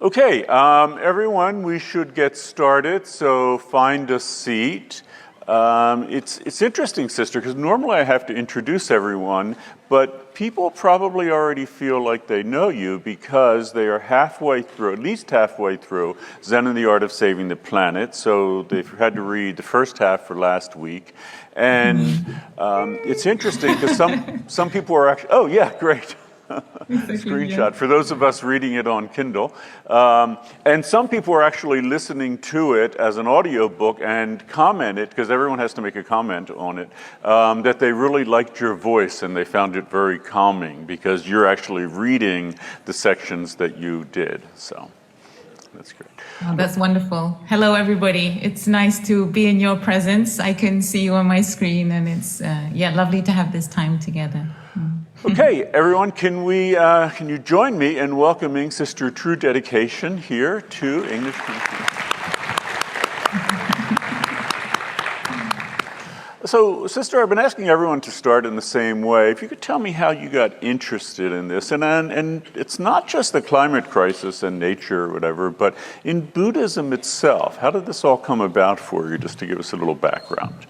Okay, everyone, we should get started, so find a seat. It's interesting, sister, because normally I have to introduce everyone, but people probably already feel like they know you because they are halfway through, at least halfway through, Zen and the Art of Saving the Planet. So they've had to read the first half for last week. And it's interesting because some people are actually, oh yeah, great. Screenshot for those of us reading it on Kindle. And some people are actually listening to it as an audio book and commented, because everyone has to make a comment on it, that they really liked your voice and they found it very calming because you're actually reading the sections that you did. So that's great. Oh, that's wonderful. Hello, everybody. It's nice to be in your presence. I can see you on my screen, and it's lovely to have this time together. Okay, everyone, can you join me in welcoming Sister True Dedication here to English Community? So, Sister, I've been asking everyone to start in the same way. If you could tell me how you got interested in this, and it's not just the climate crisis and nature or whatever, but in Buddhism itself. How did this all come about for you, just to give us a little background?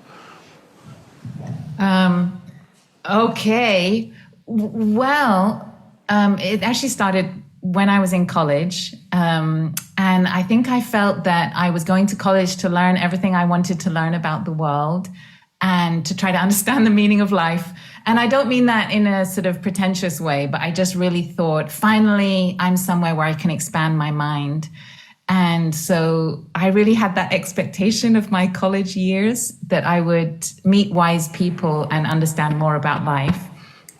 Okay. Well, it actually started when I was in college. And I think I felt that I was going to college to learn everything I wanted to learn about the world and to try to understand the meaning of life. And I don't mean that in a sort of pretentious way, but I just really thought, finally, I'm somewhere where I can expand my mind. And so I really had that expectation of my college years that I would meet wise people and understand more about life.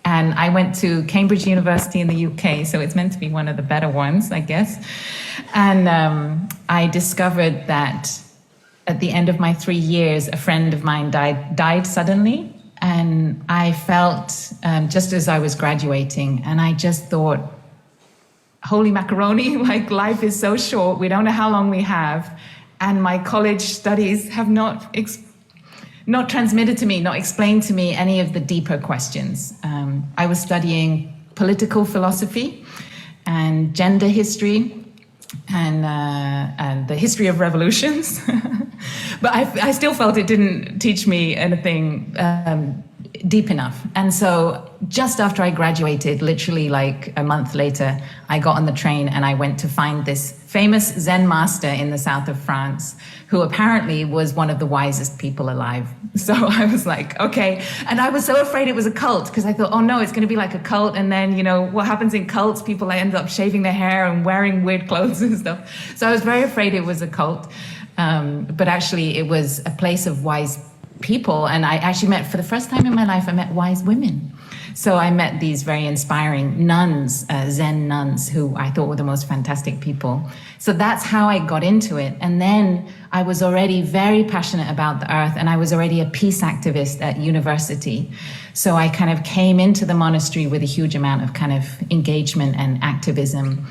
And I went to Cambridge University in the UK, so it's meant to be one of the better ones, I guess. And I discovered that at the end of my 3 years, a friend of mine died suddenly. And I felt just as I was graduating, and I just thought, holy macaroni, like life is so short, we don't know how long we have. And my college studies have not transmitted to me, not explained to me any of the deeper questions. I was studying political philosophy and gender history and the history of revolutions. But I still felt it didn't teach me anything deep enough. And so just after I graduated, literally like a month later, I got on the train and I went to find this famous Zen master in the south of France, who apparently was one of the wisest people alive. So I was like, okay. And I was so afraid it was a cult because I thought, oh no, it's going to be like a cult. And then, what happens in cults, people end up shaving their hair and wearing weird clothes and stuff. So I was very afraid it was a cult. But actually it was a place of wise people. And I actually met, for the first time in my life, I met wise women. So I met these very inspiring nuns, Zen nuns, who I thought were the most fantastic people. So that's how I got into it. And then I was already very passionate about the earth, and I was already a peace activist at university. So I kind of came into the monastery with a huge amount of kind of engagement and activism.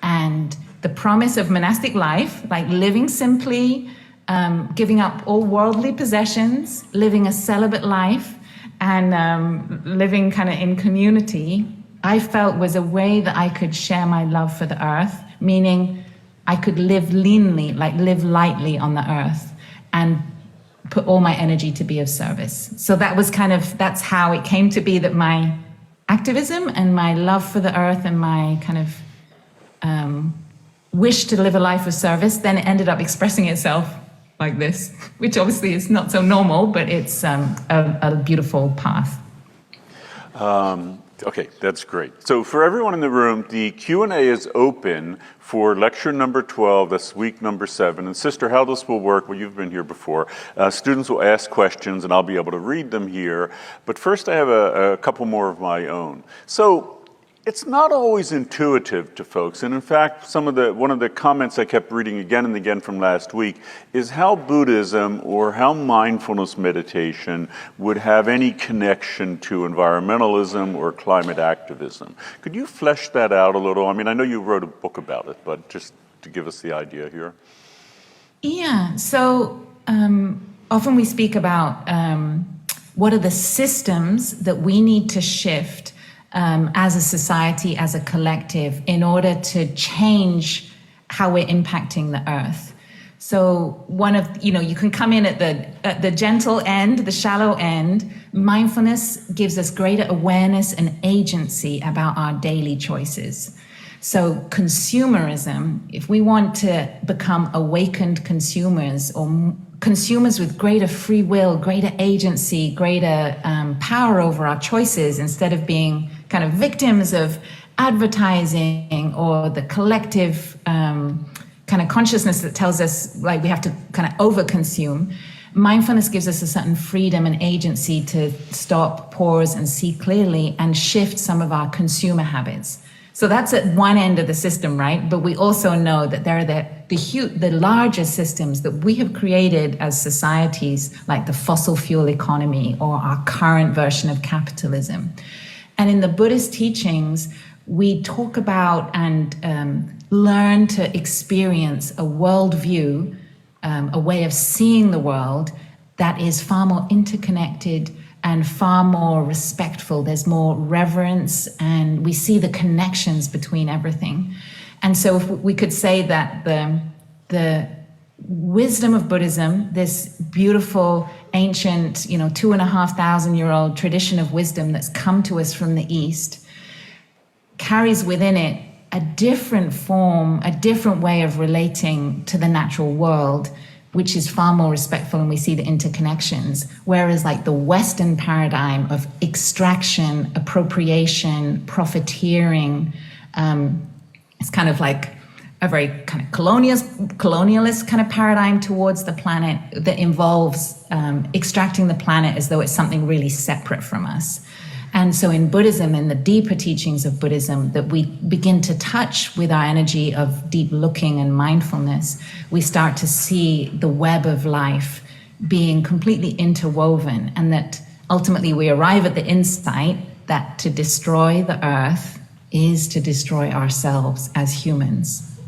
And the promise of monastic life, like living simply, giving up all worldly possessions, living a celibate life, and living kind of in community, I felt was a way that I could share my love for the earth, meaning I could live leanly, like live lightly on the earth and put all my energy to be of service. So that was that's how it came to be that my activism and my love for the earth and my kind of wish to live a life of service then ended up expressing itself like this, which obviously is not so normal, but it's a beautiful path. Okay, that's great. So for everyone in the room, the Q&A is open for lecture number 12, that's week number 7. And Sister, how this will work, well, you've been here before. Students will ask questions and I'll be able to read them here. But first I have a couple more of my own. So it's not always intuitive to folks, and in fact, one of the comments I kept reading again and again from last week is how Buddhism or how mindfulness meditation would have any connection to environmentalism or climate activism. Could you flesh that out a little? I mean, I know you wrote a book about it, but just to give us the idea here. Yeah, so often we speak about what are the systems that we need to shift as a society, as a collective, in order to change how we're impacting the earth. So you can come in at the gentle end, the shallow end. Mindfulness gives us greater awareness and agency about our daily choices. So consumerism, if we want to become awakened consumers or consumers with greater free will, greater agency, greater power over our choices, instead of being kind of victims of advertising or the collective kind of consciousness that tells us like we have to kind of overconsume, mindfulness gives us a certain freedom and agency to stop, pause, and see clearly and shift some of our consumer habits. So that's at one end of the system, right? But we also know that there are the larger systems that we have created as societies, like the fossil fuel economy or our current version of capitalism. And in the Buddhist teachings, we talk about and learn to experience a worldview, a way of seeing the world that is far more interconnected and far more respectful. There's more reverence, and we see the connections between everything. And so if we could say that the wisdom of Buddhism, this beautiful, ancient, 2,500-year-old tradition of wisdom that's come to us from the East, carries within it a different form, a different way of relating to the natural world, which is far more respectful, and we see the interconnections. Whereas like the Western paradigm of extraction, appropriation, profiteering, it's kind of like a very kind of colonialist kind of paradigm towards the planet that involves extracting the planet as though it's something really separate from us. And so in Buddhism, in the deeper teachings of Buddhism that we begin to touch with our energy of deep looking and mindfulness, we start to see the web of life being completely interwoven, and that ultimately we arrive at the insight that to destroy the earth is to destroy ourselves as humans.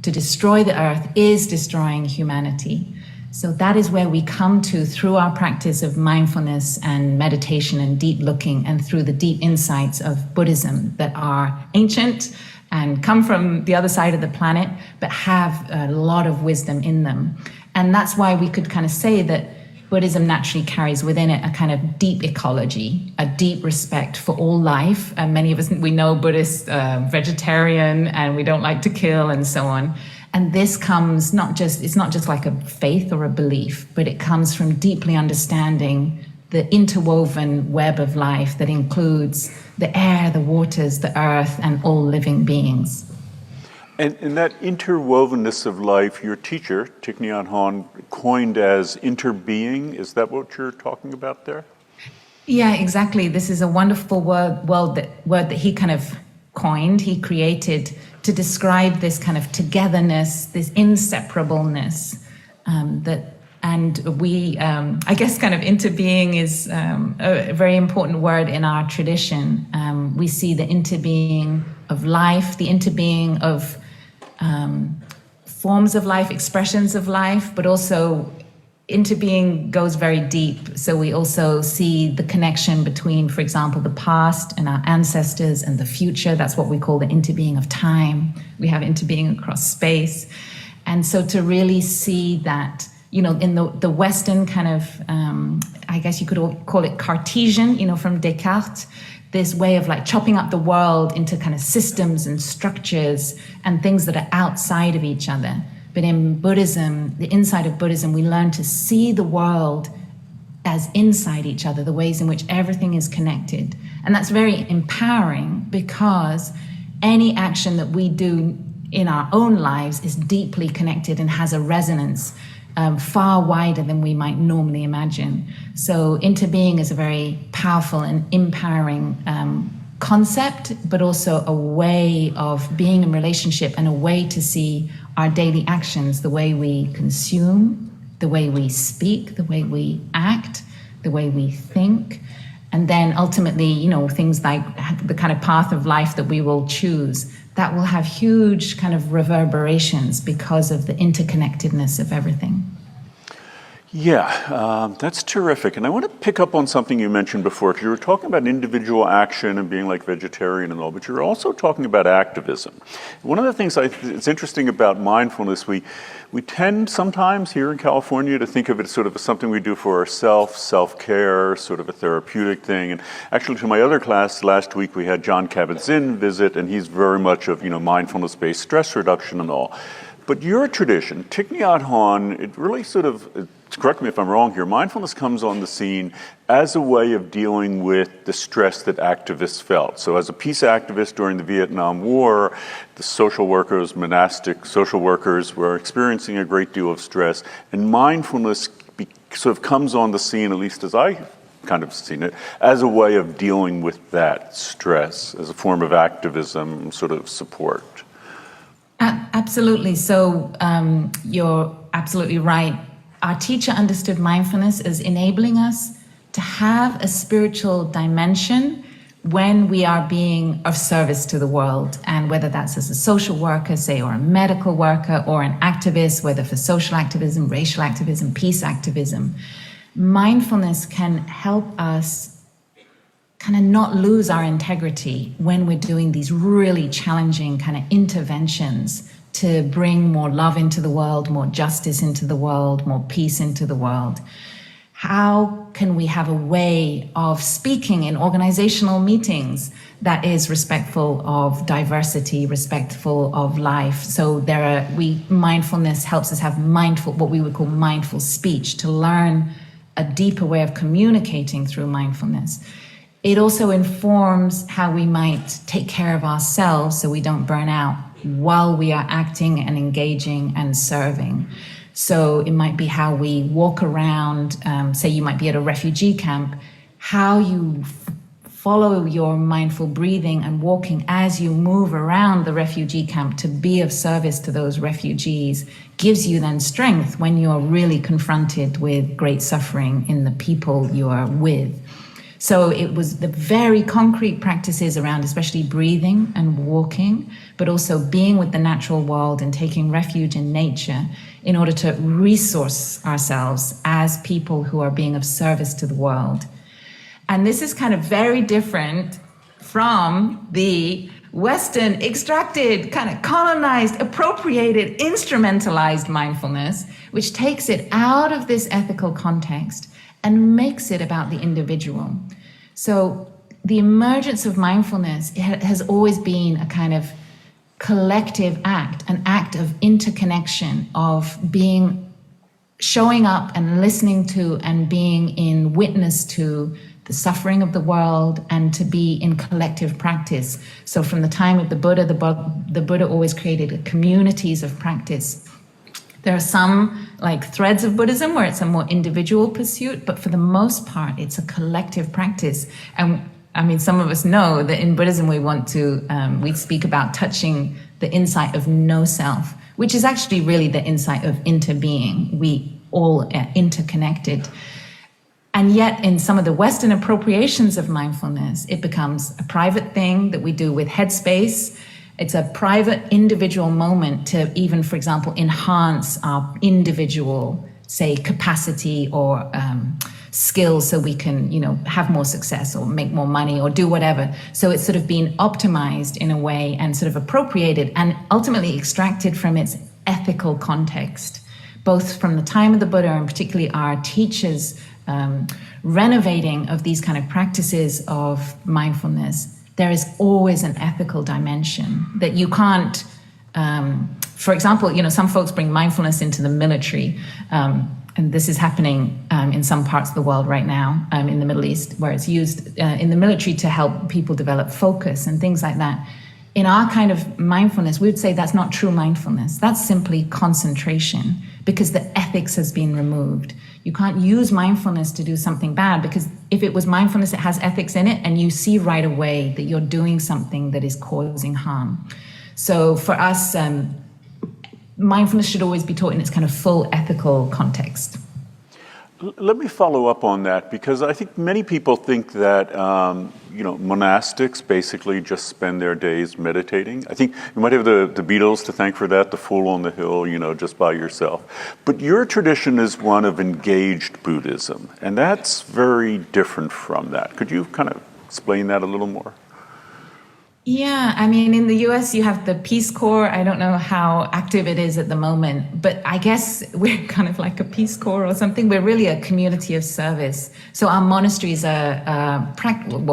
To destroy the earth is destroying humanity. So that is where we come to through our practice of mindfulness and meditation and deep looking, and through the deep insights of Buddhism that are ancient and come from the other side of the planet, but have a lot of wisdom in them. And that's why we could kind of say that Buddhism naturally carries within it a kind of deep ecology, a deep respect for all life. And many of us, we know Buddhists, vegetarian, and we don't like to kill and so on. And this comes it's not just like a faith or a belief, but it comes from deeply understanding the interwoven web of life that includes the air, the waters, the earth, and all living beings. And that interwovenness of life, your teacher, Thich Nhat Hanh, coined as interbeing. Is that what you're talking about there? Yeah, exactly. This is a wonderful word that he kind of coined, he created to describe this kind of togetherness, this inseparableness I guess kind of interbeing is a very important word in our tradition. We see the interbeing of life, the interbeing of forms of life, expressions of life, but also interbeing goes very deep. So we also see the connection between, for example, the past and our ancestors and the future. That's what we call the interbeing of time. We have interbeing across space. And so to really see that, in the Western kind of, I guess you could call it Cartesian, from Descartes, this way of like chopping up the world into kind of systems and structures and things that are outside of each other. But in Buddhism, the inside of Buddhism, we learn to see the world as inside each other, the ways in which everything is connected. And that's very empowering, because any action that we do in our own lives is deeply connected and has a resonance far wider than we might normally imagine. So interbeing is a very powerful and empowering concept, but also a way of being in relationship and a way to see our daily actions, the way we consume, the way we speak, the way we act, the way we think. And then ultimately, things like the kind of path of life that we will choose, that will have huge kind of reverberations because of the interconnectedness of everything. Yeah, that's terrific. And I want to pick up on something you mentioned before, because you were talking about individual action and being like vegetarian and all, but you're also talking about activism. One of the things it's interesting about mindfulness, we tend sometimes here in California to think of it as sort of something we do for ourselves, self-care, sort of a therapeutic thing. And actually, to my other class last week, we had John Kabat-Zinn visit, and he's very much of, mindfulness-based stress reduction and all. But your tradition, Thich Nhat Hanh, it really sort of, correct me if I'm wrong here, mindfulness comes on the scene as a way of dealing with the stress that activists felt. So as a peace activist during the Vietnam War, the social workers, monastic social workers were experiencing a great deal of stress, and mindfulness sort of comes on the scene, at least as I kind of seen it, as a way of dealing with that stress, as a form of activism, sort of support. Absolutely. So you're absolutely right. Our teacher understood mindfulness as enabling us to have a spiritual dimension when we are being of service to the world. And whether that's as a social worker, say, or a medical worker, or an activist, whether for social activism, racial activism, peace activism, mindfulness can help us kind of not lose our integrity when we're doing these really challenging kind of interventions to bring more love into the world, more justice into the world, more peace into the world. How can we have a way of speaking in organizational meetings that is respectful of diversity, respectful of life? So mindfulness helps us have what we would call mindful speech, to learn a deeper way of communicating through mindfulness. It also informs how we might take care of ourselves so we don't burn out while we are acting and engaging and serving. So it might be how we walk around, say you might be at a refugee camp, how you follow your mindful breathing and walking as you move around the refugee camp to be of service to those refugees gives you then strength when you're really confronted with great suffering in the people you are with. So it was the very concrete practices around especially breathing and walking, but also being with the natural world and taking refuge in nature in order to resource ourselves as people who are being of service to the world. And this is kind of very different from the Western extracted, kind of colonized, appropriated, instrumentalized mindfulness, which takes it out of this ethical context and makes it about the individual. So the emergence of mindfulness has always been a kind of collective act, an act of interconnection, of showing up and listening to and being in witness to the suffering of the world, and to be in collective practice. So from the time of the Buddha always created communities of practice. There are some threads of Buddhism where it's a more individual pursuit, but for the most part, it's a collective practice. And I mean, some of us know that in Buddhism, we speak about touching the insight of no self, which is actually really the insight of interbeing. We all are interconnected. And yet in some of the Western appropriations of mindfulness, it becomes a private thing that we do with Headspace. It's a private individual moment to even, for example, enhance our individual, say, capacity or skills so we can, have more success or make more money or do whatever. So it's sort of been optimized in a way and sort of appropriated and ultimately extracted from its ethical context, both from the time of the Buddha and particularly our teachers' renovating of these kind of practices of mindfulness. There is always an ethical dimension that you can't, for example, some folks bring mindfulness into the military, and this is happening in some parts of the world right now, in the Middle East, where it's used in the military to help people develop focus and things like that. In our kind of mindfulness, we would say that's not true mindfulness. That's simply concentration, because the ethics has been removed. You can't use mindfulness to do something bad, because if it was mindfulness, it has ethics in it, and you see right away that you're doing something that is causing harm. So for us, mindfulness should always be taught in its kind of full ethical context. Let me follow up on that, because I think many people think that monastics basically just spend their days meditating. I think you might have the Beatles to thank for that, the Fool on the Hill, just by yourself. But your tradition is one of engaged Buddhism, and that's very different from that. Could you kind of explain that a little more? Yeah, I mean, in the US, you have the Peace Corps. I don't know how active it is at the moment, but I guess we're kind of like a Peace Corps or something. We're really a community of service. So our monasteries are,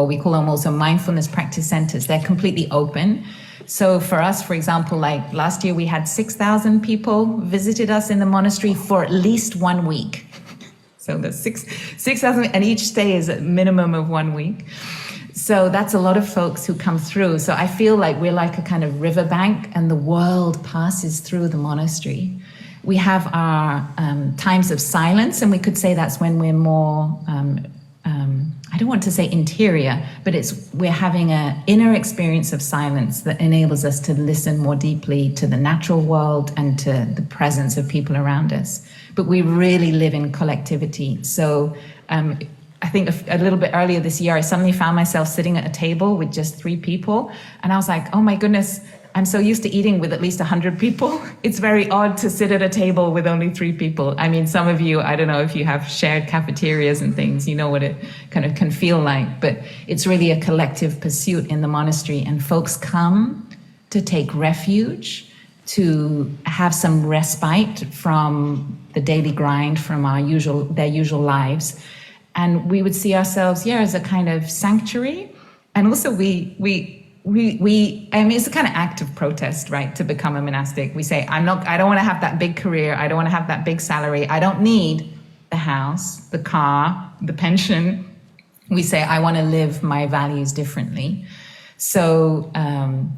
we call them also mindfulness practice centers. They're completely open. So for us, for example, like last year, we had 6,000 people visited us in the monastery for at least 1 week. So there's 6,000, and each stay is a minimum of 1 week. So that's a lot of folks who come through. So I feel like we're like a kind of riverbank, and the world passes through the monastery. We have our times of silence, and we could say that's when we're more, I don't want to say interior, but we're having an inner experience of silence that enables us to listen more deeply to the natural world and to the presence of people around us. But we really live in collectivity. So I think a little bit earlier this year, I suddenly found myself sitting at a table with just 3 people. And I was like, oh my goodness, I'm so used to eating with at least 100 people. It's very odd to sit at a table with only 3 people. I mean, some of you, I don't know if you have shared cafeterias and things, you know what it kind of can feel like. But it's really a collective pursuit in the monastery. And folks come to take refuge, to have some respite from the daily grind, from their usual lives. And we would see ourselves, as a kind of sanctuary. And also I mean, it's a kind of act of protest, right, to become a monastic. We say, I don't want to have that big career. I don't want to have that big salary. I don't need the house, the car, the pension. We say, I want to live my values differently. So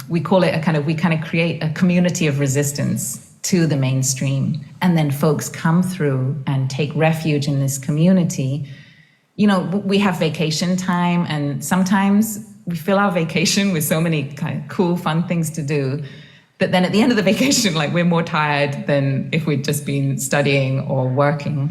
we call it we kind of create a community of resistance to the mainstream. And then folks come through and take refuge in this community. We have vacation time, and sometimes we fill our vacation with so many kind of cool, fun things to do that then at the end of the vacation, like, we're more tired than if we'd just been studying or working.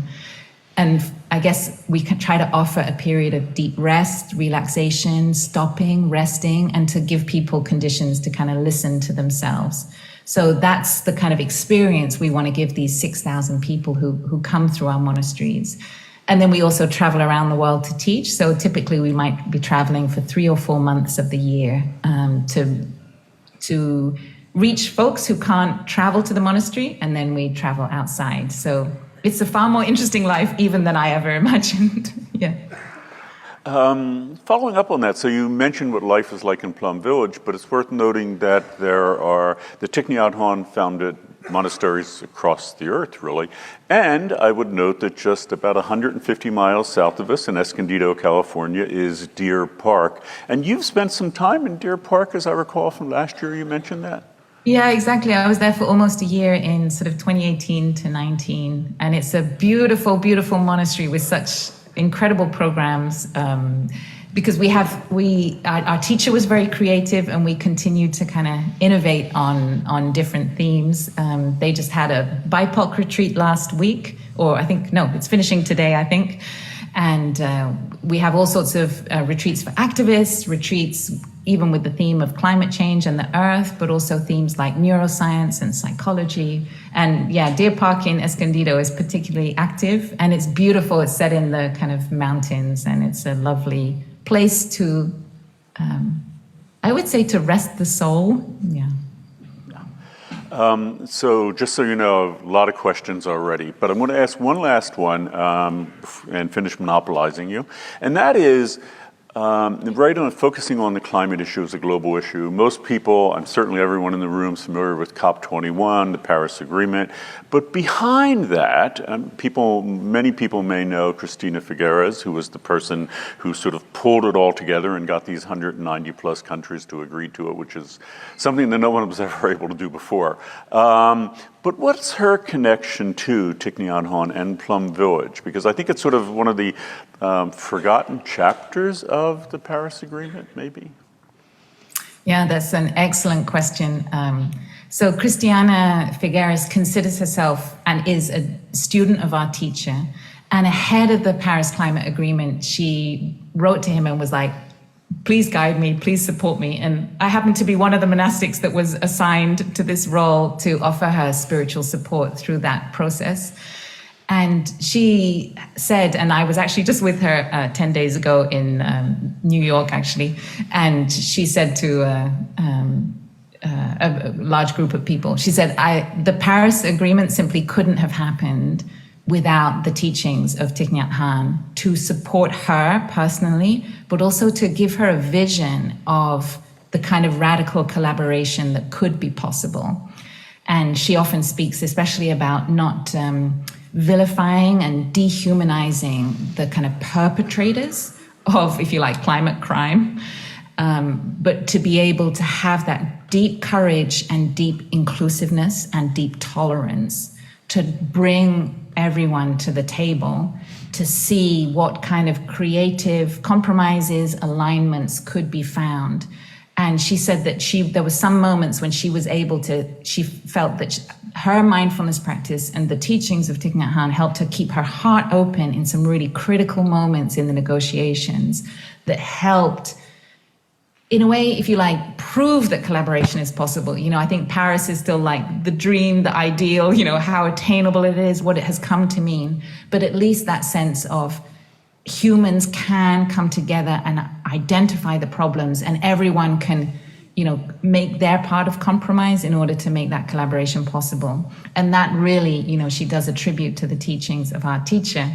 And I guess we can try to offer a period of deep rest, relaxation, stopping, resting, and to give people conditions to kind of listen to themselves. So that's the kind of experience we want to give these 6,000 people who come through our monasteries. And then we also travel around the world to teach. So typically we might be traveling for 3 or 4 months of the year to reach folks who can't travel to the monastery, and then we travel outside. So it's a far more interesting life even than I ever imagined. Yeah. Following up on that, so you mentioned what life is like in Plum Village, but it's worth noting that there are the Thich Nhat Hanh founded monasteries across the earth, really. And I would note that just about 150 miles south of us in Escondido, California, is Deer Park. And you've spent some time in Deer Park, as I recall from last year, you mentioned that. Yeah, exactly. I was there for almost a year in sort of 2018 to 19. And it's a beautiful, beautiful monastery with such incredible programs. Because our teacher was very creative, and we continued to kind of innovate on different themes. They just had a BIPOC retreat last week, or it's finishing today, I think. And we have all sorts of retreats for activists, retreats even with the theme of climate change and the earth, but also themes like neuroscience and psychology. And Deer Park in Escondido is particularly active, and it's beautiful. It's set in the kind of mountains, and it's a lovely place to, I would say, to rest the soul. Yeah. So just so you know, a lot of questions already, but I'm going to ask one last one and finish monopolizing you. And that is, focusing on the climate issue as a global issue. Most people, and certainly everyone in the room, is familiar with COP21, the Paris Agreement. But behind that, many people may know Cristina Figueres, who was the person who sort of pulled it all together and got these 190 plus countries to agree to it, which is something that no one was ever able to do before. But what's her connection to Thich Nhat Hanh and Plum Village? Because I think it's sort of one of the forgotten chapters of the Paris Agreement, maybe? Yeah, that's an excellent question. So Cristina Figueres considers herself and is a student of our teacher. And ahead of the Paris Climate Agreement, she wrote to him and was like, please guide me, please support me. And I happened to be one of the monastics that was assigned to this role to offer her spiritual support through that process. And she said, and I was actually just with her 10 days ago in New York, actually, and she said to a large group of people, she said, the Paris Agreement simply couldn't have happened without the teachings of Thich Nhat Hanh to support her personally, but also to give her a vision of the kind of radical collaboration that could be possible. And she often speaks especially about not vilifying and dehumanizing the kind of perpetrators of, if you like, climate crime, but to be able to have that deep courage and deep inclusiveness and deep tolerance to bring everyone to the table to see what kind of creative compromises, alignments could be found. And she said that there were some moments when she was able to, she felt that her mindfulness practice and the teachings of Thich Nhat Hanh helped her keep her heart open in some really critical moments in the negotiations that helped, in a way, if you like, prove that collaboration is possible. You know, I think Paris is still like the dream, the ideal, you know, how attainable it is, what it has come to mean. But at least that sense of humans can come together and identify the problems, and everyone can, you know, make their part of compromise in order to make that collaboration possible. And that really, you know, she does a tribute to the teachings of our teacher.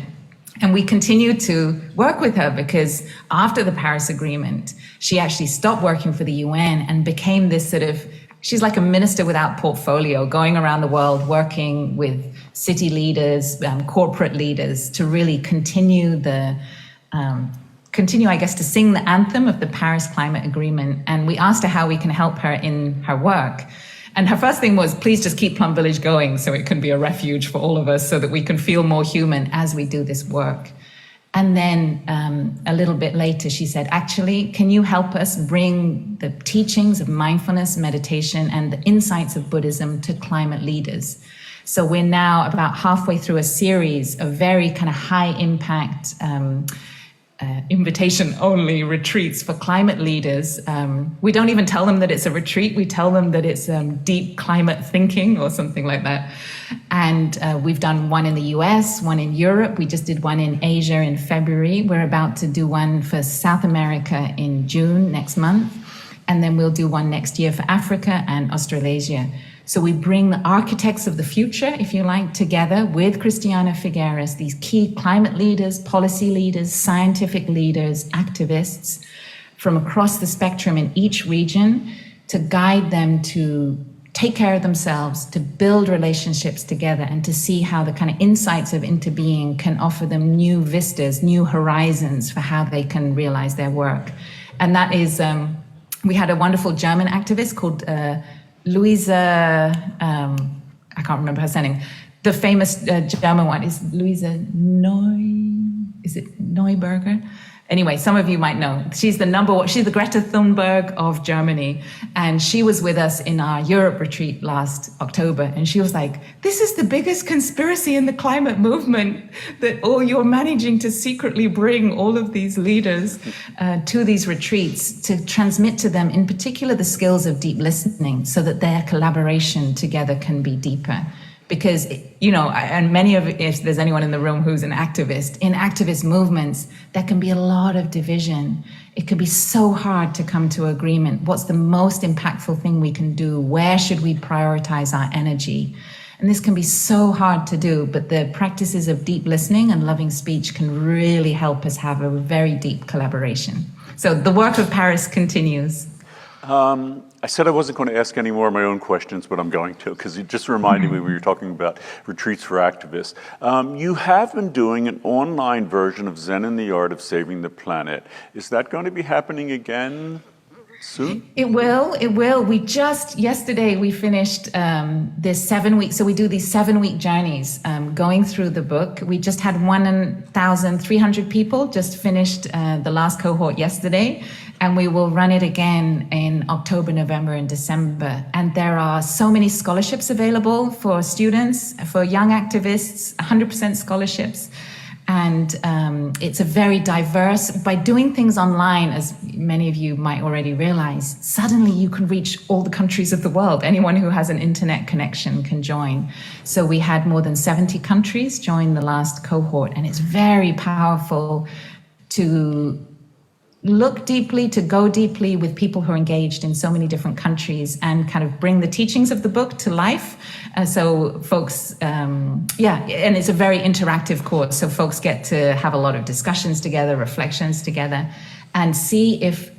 And we continue to work with her because after the Paris Agreement, she actually stopped working for the UN and became this sort of, she's like a minister without portfolio, going around the world working with city leaders, corporate leaders to really continue, I guess, to sing the anthem of the Paris Climate Agreement. And we asked her how we can help her in her work. And her first thing was, please just keep Plum Village going so it can be a refuge for all of us so that we can feel more human as we do this work. And then a little bit later, she said, actually, can you help us bring the teachings of mindfulness, meditation, and the insights of Buddhism to climate leaders? So we're now about halfway through a series of very kind of high impact invitation-only retreats for climate leaders. We don't even tell them that it's a retreat. We tell them that it's deep climate thinking or something like that. And we've done one in the US, one in Europe. We just did one in Asia in February. We're about to do one for South America in June next month. And then we'll do one next year for Africa and Australasia. So we bring the architects of the future, if you like, together with Christiana Figueres, these key climate leaders, policy leaders, scientific leaders, activists from across the spectrum in each region to guide them to take care of themselves, to build relationships together, and to see how the kind of insights of interbeing can offer them new vistas, new horizons for how they can realize their work. And that is, we had a wonderful German activist called Luisa, I can't remember her surname. The famous German one is Luisa Neuberger? Anyway, some of you might know. She's the number one, she's the Greta Thunberg of Germany. And she was with us in our Europe retreat last October. And she was like, this is the biggest conspiracy in the climate movement, that you're managing to secretly bring all of these leaders to these retreats to transmit to them, in particular, the skills of deep listening so that their collaboration together can be deeper. Because, you know, and many of, if there's anyone in the room who's an activist, in activist movements, there can be a lot of division. It can be so hard to come to agreement. What's the most impactful thing we can do? Where should we prioritize our energy? And this can be so hard to do, but the practices of deep listening and loving speech can really help us have a very deep collaboration. So the work of Paris continues. I said I wasn't going to ask any more of my own questions, but I'm going to, because it just reminded me we were talking about retreats for activists. You have been doing an online version of Zen and the Art of Saving the Planet. Is that going to be happening again soon? It will. Yesterday we finished this 7 week. So we do these 7 week journeys going through the book. We just had 1,300 people just finished the last cohort yesterday. And we will run it again in October, November, and December. And there are so many scholarships available for students, for young activists, 100% scholarships. And it's a very diverse, by doing things online, as many of you might already realize, suddenly you can reach all the countries of the world. Anyone who has an internet connection can join. So we had more than 70 countries join the last cohort, and it's very powerful to look deeply, to go deeply with people who are engaged in so many different countries and kind of bring the teachings of the book to life. So folks, and it's a very interactive course. So folks get to have a lot of discussions together, reflections together, and see if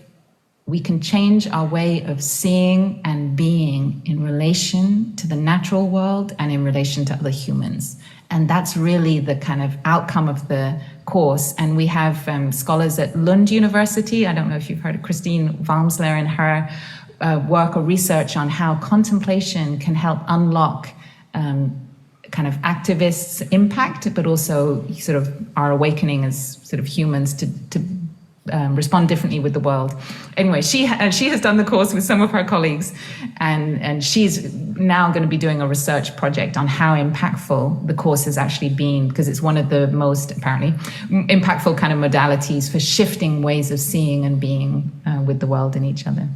we can change our way of seeing and being in relation to the natural world and in relation to other humans. And that's really the kind of outcome of the course. And we have scholars at Lund University. I don't know if you've heard of Christine Walmsler and her work or research on how contemplation can help unlock kind of activists' impact, but also sort of our awakening as sort of humans to respond differently with the world. Anyway, she has done the course with some of her colleagues, and she's now going to be doing a research project on how impactful the course has actually been, because it's one of the most, apparently, impactful kind of modalities for shifting ways of seeing and being with the world and each other.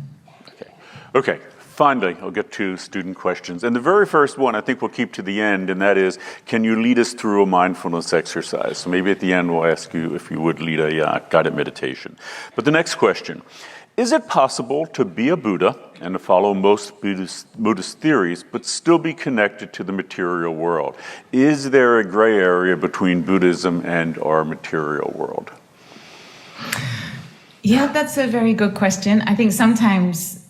Okay. Finally, I'll get to student questions. And the very first one I think we'll keep to the end, and that is, can you lead us through a mindfulness exercise? So maybe at the end we'll ask you if you would lead a guided meditation. But the next question, is it possible to be a Buddha and to follow most Buddhist theories, but still be connected to the material world? Is there a gray area between Buddhism and our material world? Yeah, that's a very good question. I think sometimes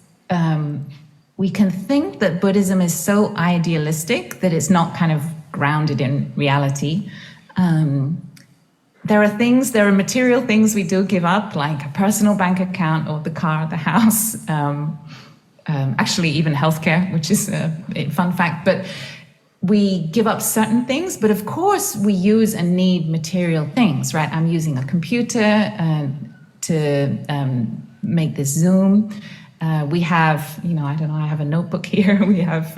we can think that Buddhism is so idealistic that it's not kind of grounded in reality. There are material things we do give up, like a personal bank account or the car, the house, actually even healthcare, which is a fun fact. But we give up certain things, but of course we use and need material things, right? I'm using a computer to make this Zoom. We have, I don't know, I have a notebook here. We have,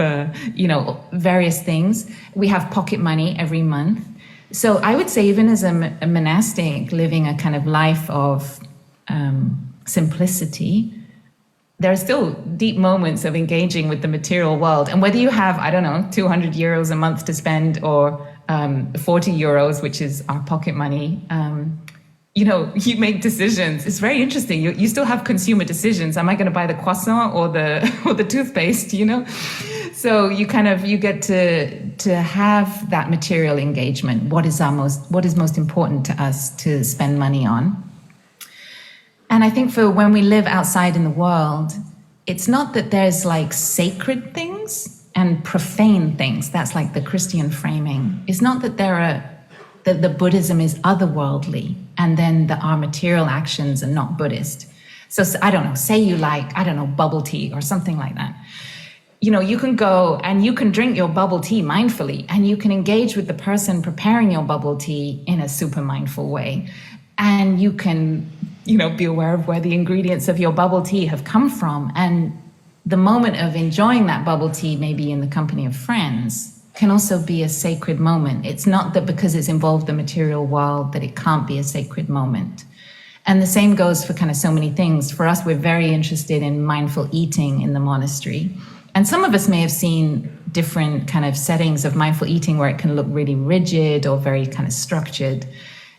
various things. We have pocket money every month. So I would say even as a monastic living a kind of life of simplicity, there are still deep moments of engaging with the material world. And whether you have, 200 euros a month to spend or 40 euros, which is our pocket money, you make decisions. It's very interesting. You still have consumer decisions. Am I going to buy the croissant or the toothpaste? So you get to have that material engagement. What is most important to us to spend money on? And I think for when we live outside in the world, it's not that there's like sacred things and profane things. That's like the Christian framing. It's not that that the Buddhism is otherworldly, and then our material actions are not Buddhist. So I don't know, say you like, bubble tea or something like that. You can go and you can drink your bubble tea mindfully, and you can engage with the person preparing your bubble tea in a super mindful way. And you can, be aware of where the ingredients of your bubble tea have come from. And the moment of enjoying that bubble tea, maybe in the company of friends, can also be a sacred moment. It's not that because it's involved the material world that it can't be a sacred moment. And the same goes for kind of so many things. For us, we're very interested in mindful eating in the monastery. And some of us may have seen different kind of settings of mindful eating where it can look really rigid or very kind of structured.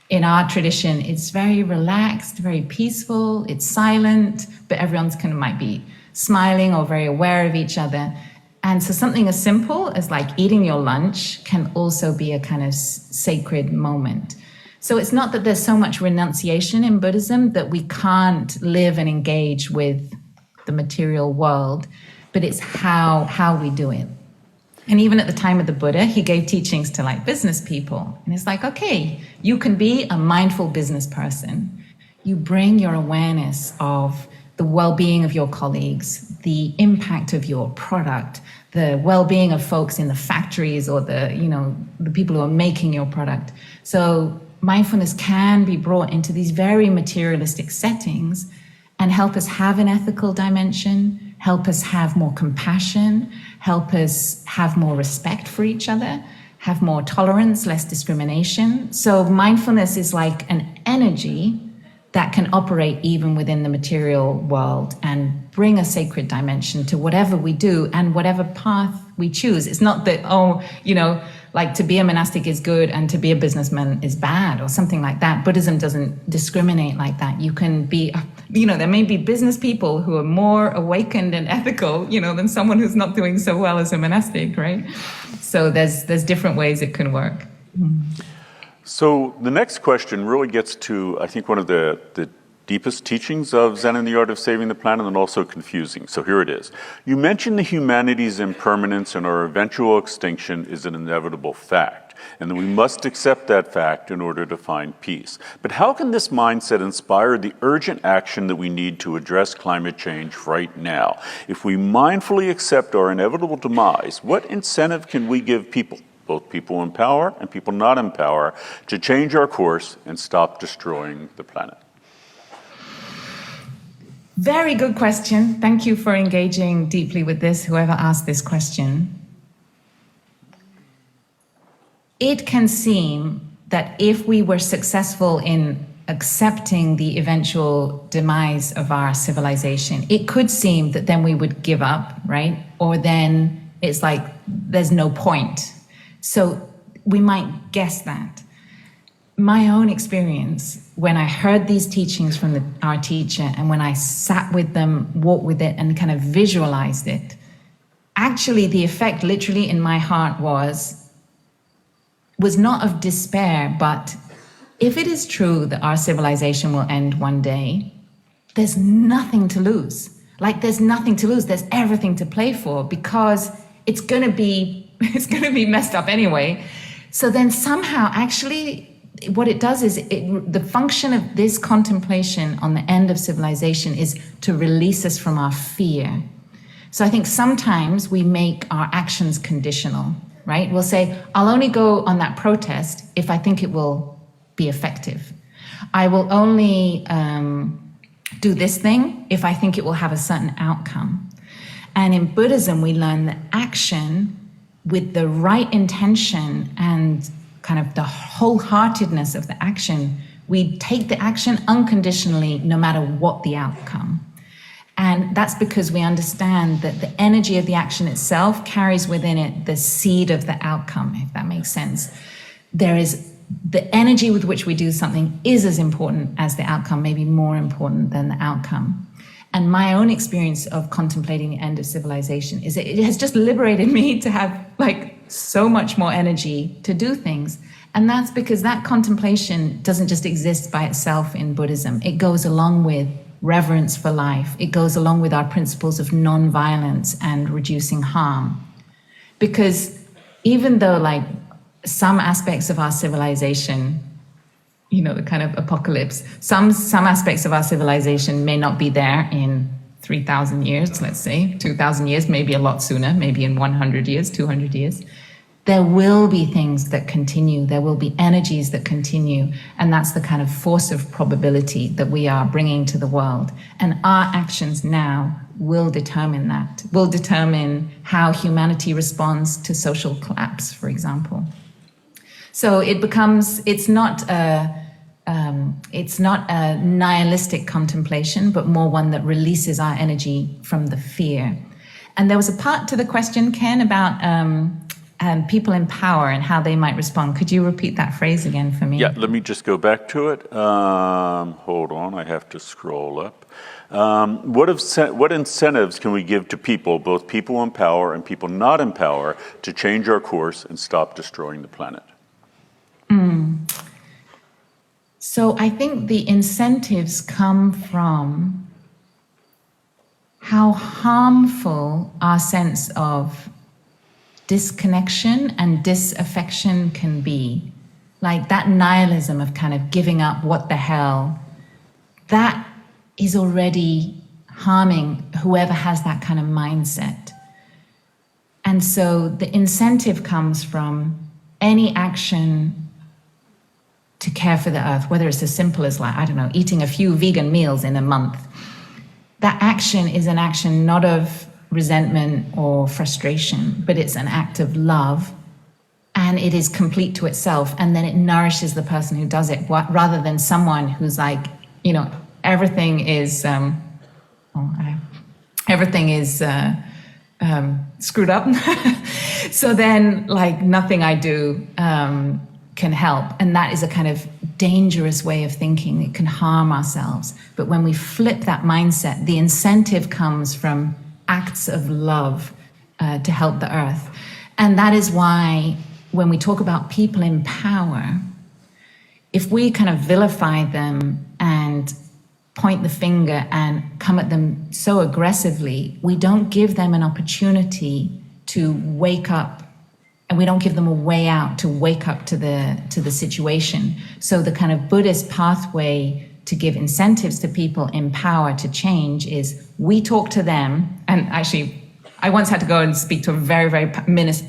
In our tradition, it's very relaxed, very peaceful, it's silent, but everyone's might be smiling or very aware of each other. And so something as simple as like eating your lunch can also be a kind of sacred moment. So it's not that there's so much renunciation in Buddhism that we can't live and engage with the material world, but it's how we do it. And even at the time of the Buddha, he gave teachings to like business people. And it's like, okay, you can be a mindful business person. You bring your awareness of the well-being of your colleagues, the impact of your product, the well-being of folks in the factories or the people who are making your product. So mindfulness can be brought into these very materialistic settings and help us have an ethical dimension, help us have more compassion, help us have more respect for each other, have more tolerance, less discrimination. So mindfulness is like an energy that can operate even within the material world and bring a sacred dimension to whatever we do and whatever path we choose. It's not that, like to be a monastic is good and to be a businessman is bad or something like that. Buddhism doesn't discriminate like that. You can be, there may be business people who are more awakened and ethical, than someone who's not doing so well as a monastic, right? So there's different ways it can work. So the next question really gets to, I think, one of the deepest teachings of Zen and the Art of Saving the Planet, and also confusing. So here it is. You mentioned the humanity's impermanence and our eventual extinction is an inevitable fact, and that we must accept that fact in order to find peace. But how can this mindset inspire the urgent action that we need to address climate change right now? If we mindfully accept our inevitable demise, what incentive can we give people, both people in power and people not in power, to change our course and stop destroying the planet? Very good question. Thank you for engaging deeply with this, whoever asked this question. It can seem that if we were successful in accepting the eventual demise of our civilization, it could seem that then we would give up, right? Or then it's like there's no point. So we might guess that. My own experience, when I heard these teachings from our teacher and when I sat with them, walked with it and kind of visualized it, actually the effect literally in my heart was not of despair, but if it is true that our civilization will end one day, there's nothing to lose. Like there's nothing to lose, there's everything to play for, because it's gonna be messed up anyway. So then somehow actually what it does is the function of this contemplation on the end of civilization is to release us from our fear. So I think sometimes we make our actions conditional, right? We'll say, I'll only go on that protest if I think it will be effective. I will only do this thing if I think it will have a certain outcome. And in Buddhism, we learn that action with the right intention and kind of the wholeheartedness of the action, we take the action unconditionally, no matter what the outcome. And that's because we understand that the energy of the action itself carries within it the seed of the outcome, if that makes sense. There is the energy with which we do something is as important as the outcome, maybe more important than the outcome. And my own experience of contemplating the end of civilization is that it has just liberated me to have so much more energy to do things. And that's because that contemplation doesn't just exist by itself in Buddhism. It goes along with reverence for life. It goes along with our principles of non-violence and reducing harm. Because even though some aspects of our civilization, the kind of apocalypse, some aspects of our civilization may not be there in 3,000 years, let's say, 2,000 years, maybe a lot sooner, maybe in 100 years, 200 years. There will be things that continue. There will be energies that continue. And that's the kind of force of probability that we are bringing to the world. And our actions now will determine that, will determine how humanity responds to social collapse, for example. So it's not a nihilistic contemplation, but more one that releases our energy from the fear. And there was a part to the question, Ken, about people in power and how they might respond. Could you repeat that phrase again for me? Yeah, let me just go back to it. Hold on, I have to scroll up. What incentives can we give to people, both people in power and people not in power, to change our course and stop destroying the planet? So I think the incentives come from how harmful our sense of disconnection and disaffection can be. Like that nihilism of kind of giving up, what the hell, that is already harming whoever has that kind of mindset. And so the incentive comes from any action to care for the earth, whether it's as simple as eating a few vegan meals in a month. That action is an action not of resentment or frustration, but it's an act of love and it is complete to itself, and then it nourishes the person who does it, rather than someone who's like, everything is screwed up. So then, like, nothing I do can help, and that is a kind of dangerous way of thinking. It can harm ourselves. But when we flip that mindset, the incentive comes from acts of love to help the earth. And that is why when we talk about people in power, if we kind of vilify them and point the finger and come at them so aggressively, we don't give them an opportunity to wake up, and we don't give them a way out to wake up to the situation. So the kind of Buddhist pathway to give incentives to people in power to change is we talk to them. And actually, I once had to go and speak to a very, very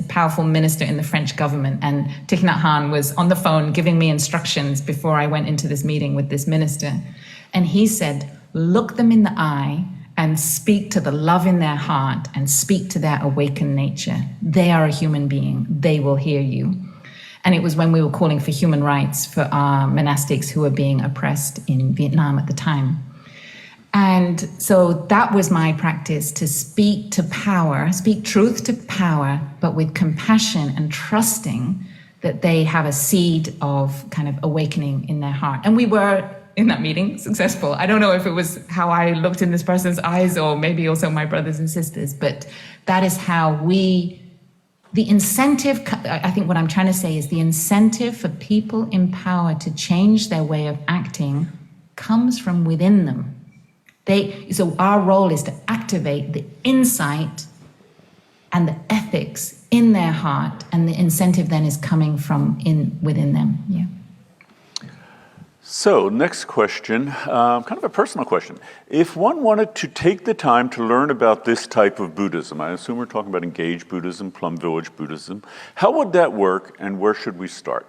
powerful minister in the French government, and Thich Nhat Hanh was on the phone giving me instructions before I went into this meeting with this minister. And he said, look them in the eye and speak to the love in their heart and speak to their awakened nature. They are a human being. They will hear you. And it was when we were calling for human rights for our monastics who were being oppressed in Vietnam at the time. And so that was my practice, to speak to power, speak truth to power, but with compassion and trusting that they have a seed of kind of awakening in their heart. And we were, in that meeting, successful. I don't know if it was how I looked in this person's eyes or maybe also my brothers and sisters, but that is how the incentive, I think what I'm trying to say is the incentive for people in power to change their way of acting comes from within them. So our role is to activate the insight and the ethics in their heart, and the incentive then is coming from within them. Yeah. So, next question, kind of a personal question. If one wanted to take the time to learn about this type of Buddhism, I assume we're talking about Engaged Buddhism, Plum Village Buddhism, how would that work, and where should we start?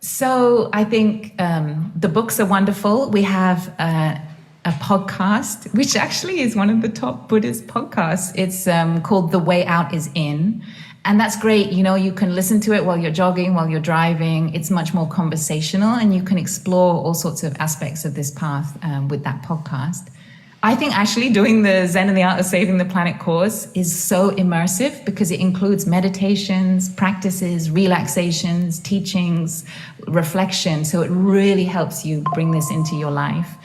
So I think the books are wonderful. We have a podcast, which actually is one of the top Buddhist podcasts. It's called The Way Out is In. And that's great. You can listen to it while you're jogging, while you're driving. It's much more conversational, and you can explore all sorts of aspects of this path with that podcast. I think actually doing the Zen and the Art of Saving the Planet course is so immersive because it includes meditations, practices, relaxations, teachings, reflection. So it really helps you bring this into your life.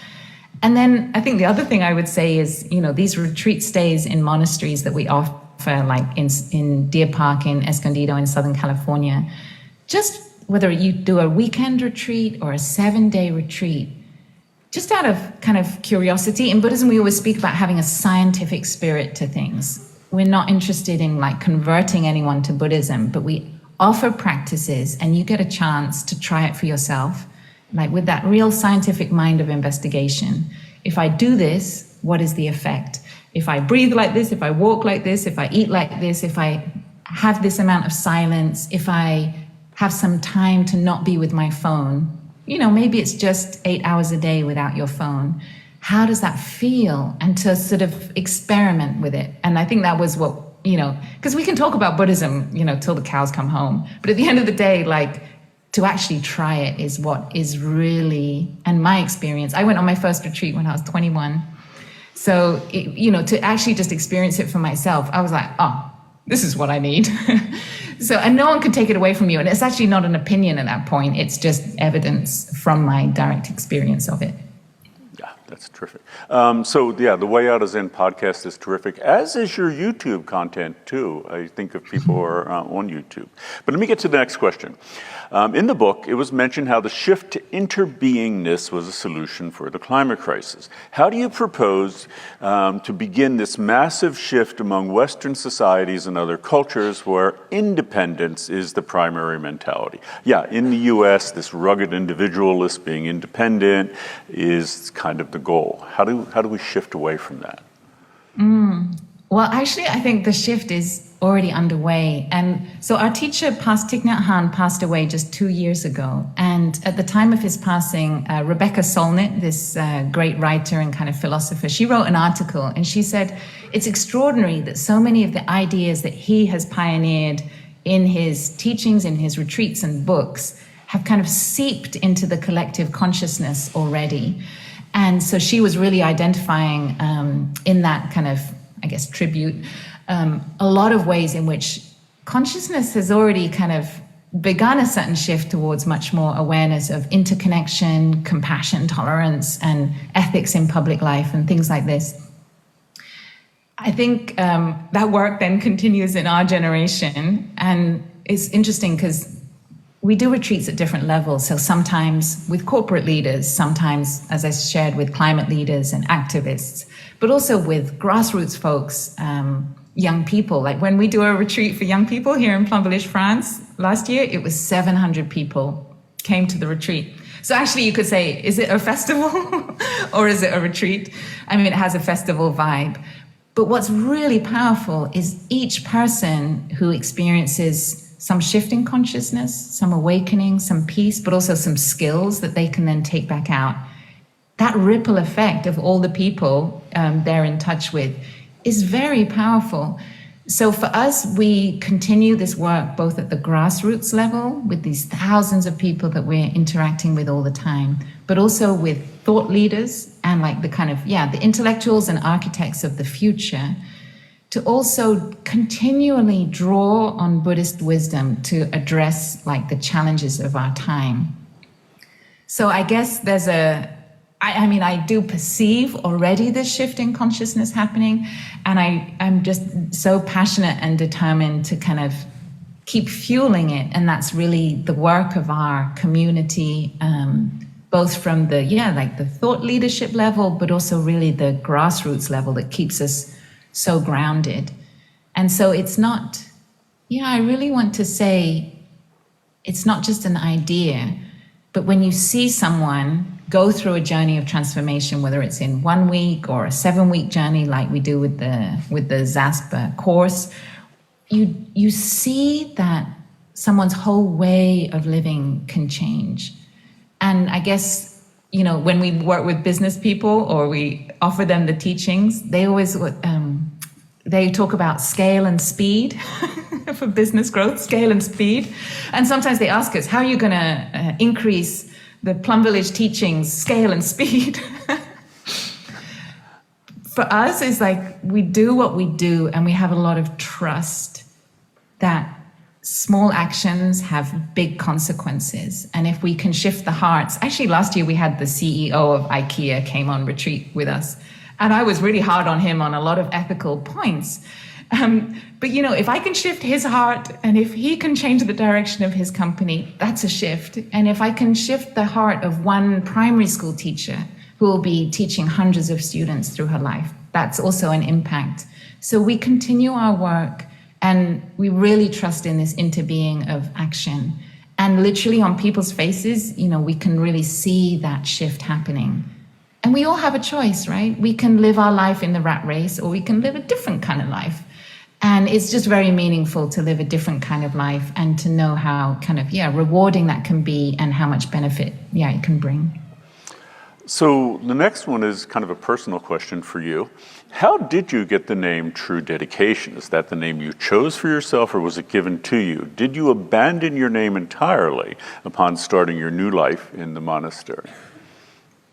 And then I think the other thing I would say is, these retreat stays in monasteries that we offer, like in Deer Park, in Escondido, in Southern California, just whether you do a weekend retreat or a 7-day retreat, just out of kind of curiosity. In Buddhism, we always speak about having a scientific spirit to things. We're not interested in like converting anyone to Buddhism, but we offer practices and you get a chance to try it for yourself, like with that real scientific mind of investigation. If I do this, what is the effect? If I breathe like this, if I walk like this, if I eat like this, if I have this amount of silence, if I have some time to not be with my phone, maybe it's just 8 hours a day without your phone. How does that feel? And to sort of experiment with it. And I think that was what, because we can talk about Buddhism, till the cows come home. But at the end of the day, like, to actually try it is what is really, and my experience, I went on my first retreat when I was 21. So, to actually just experience it for myself, I was like, oh, this is what I need. So, and no one could take it away from you. And it's actually not an opinion at that point. It's just evidence from my direct experience of it. Yeah, that's terrific. The Way Out is In podcast is terrific, as is your YouTube content too. I think of people who are on YouTube. But let me get to the next question. In the book, it was mentioned how the shift to interbeingness was a solution for the climate crisis. How do you propose to begin this massive shift among Western societies and other cultures where independence is the primary mentality? Yeah, in the US, this rugged individualist being independent is kind of the goal. How do we shift away from that? Well, actually, I think the shift is already underway. And so our teacher, Thich Nhat Hanh, passed away just 2 years ago. And at the time of his passing, Rebecca Solnit, this great writer and kind of philosopher, she wrote an article and she said, it's extraordinary that so many of the ideas that he has pioneered in his teachings, in his retreats and books, have kind of seeped into the collective consciousness already. And so she was really identifying in that kind of, I guess, tribute, a lot of ways in which consciousness has already kind of begun a certain shift towards much more awareness of interconnection, compassion, tolerance, and ethics in public life and things like this. I think that work then continues in our generation. And it's interesting because we do retreats at different levels. So sometimes with corporate leaders, sometimes, as I shared, with climate leaders and activists, but also with grassroots folks, young people. Like when we do a retreat for young people here in Plum Village, France, last year, it was 700 people came to the retreat. So actually you could say, is it a festival or is it a retreat? I mean, it has a festival vibe. But what's really powerful is each person who experiences some shift in consciousness, some awakening, some peace, but also some skills that they can then take back out. That ripple effect of all the people they're in touch with is very powerful. So for us, we continue this work both at the grassroots level with these thousands of people that we're interacting with all the time, but also with thought leaders and like the kind of, the intellectuals and architects of the future, to also continually draw on Buddhist wisdom to address like the challenges of our time. So I guess there's I do perceive already this shift in consciousness happening, and I'm just so passionate and determined to kind of keep fueling it. And that's really the work of our community, both from the thought leadership level, but also really the grassroots level that keeps us so grounded. And so it's not, I really want to say, it's not just an idea, but when you see someone go through a journey of transformation, whether it's in 1 week or a 7-week journey like we do with the ZASP course, you see that someone's whole way of living can change. And I guess, when we work with business people or we offer them the teachings, they always they talk about scale and speed for business growth, scale and speed. And sometimes they ask us, how are you going to increase the Plum Village teachings, scale and speed? For us, it's like we do what we do and we have a lot of trust that small actions have big consequences. And if we can shift the hearts, actually last year we had the CEO of IKEA came on retreat with us. And I was really hard on him on a lot of ethical points. But if I can shift his heart and if he can change the direction of his company, that's a shift. And if I can shift the heart of one primary school teacher who will be teaching hundreds of students through her life, that's also an impact. So we continue our work and we really trust in this interbeing of action. And literally on people's faces, we can really see that shift happening. And we all have a choice, right? We can live our life in the rat race or we can live a different kind of life. And it's just very meaningful to live a different kind of life and to know how kind of, rewarding that can be and how much benefit, it can bring. So the next one is kind of a personal question for you. How did you get the name True Dedication? Is that the name you chose for yourself or was it given to you? Did you abandon your name entirely upon starting your new life in the monastery?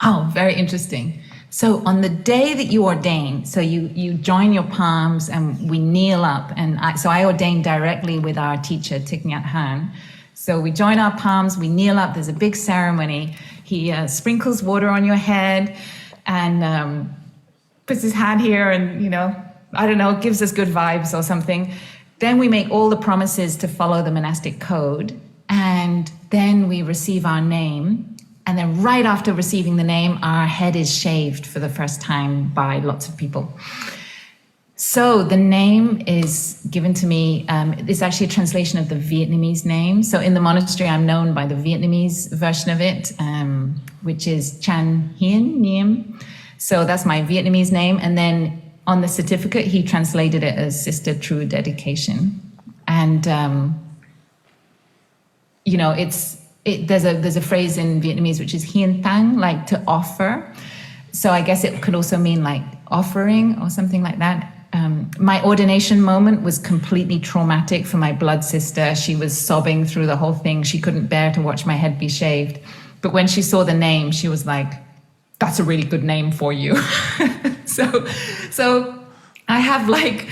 Oh, very interesting. So on the day that you ordain, so you join your palms and we kneel up. And I ordained directly with our teacher, Thich Nhat Hanh. So we join our palms, we kneel up, there's a big ceremony. He sprinkles water on your head and puts his hand here and, gives us good vibes or something. Then we make all the promises to follow the monastic code. And then we receive our name. And then right after receiving the name, our head is shaved for the first time by lots of people. So the name is given to me. It's actually a translation of the Vietnamese name. So in the monastery, I'm known by the Vietnamese version of it, which is Chan Hien Niem. So that's my Vietnamese name. And then on the certificate, he translated it as Sister True Dedication. And, there's a phrase in Vietnamese which is Hien Thang, like to offer. So I guess it could also mean like offering or something like that. My ordination moment was completely traumatic for my blood sister. She was sobbing through the whole thing. She couldn't bear to watch my head be shaved. But when she saw the name, she was like, that's a really good name for you. So I have like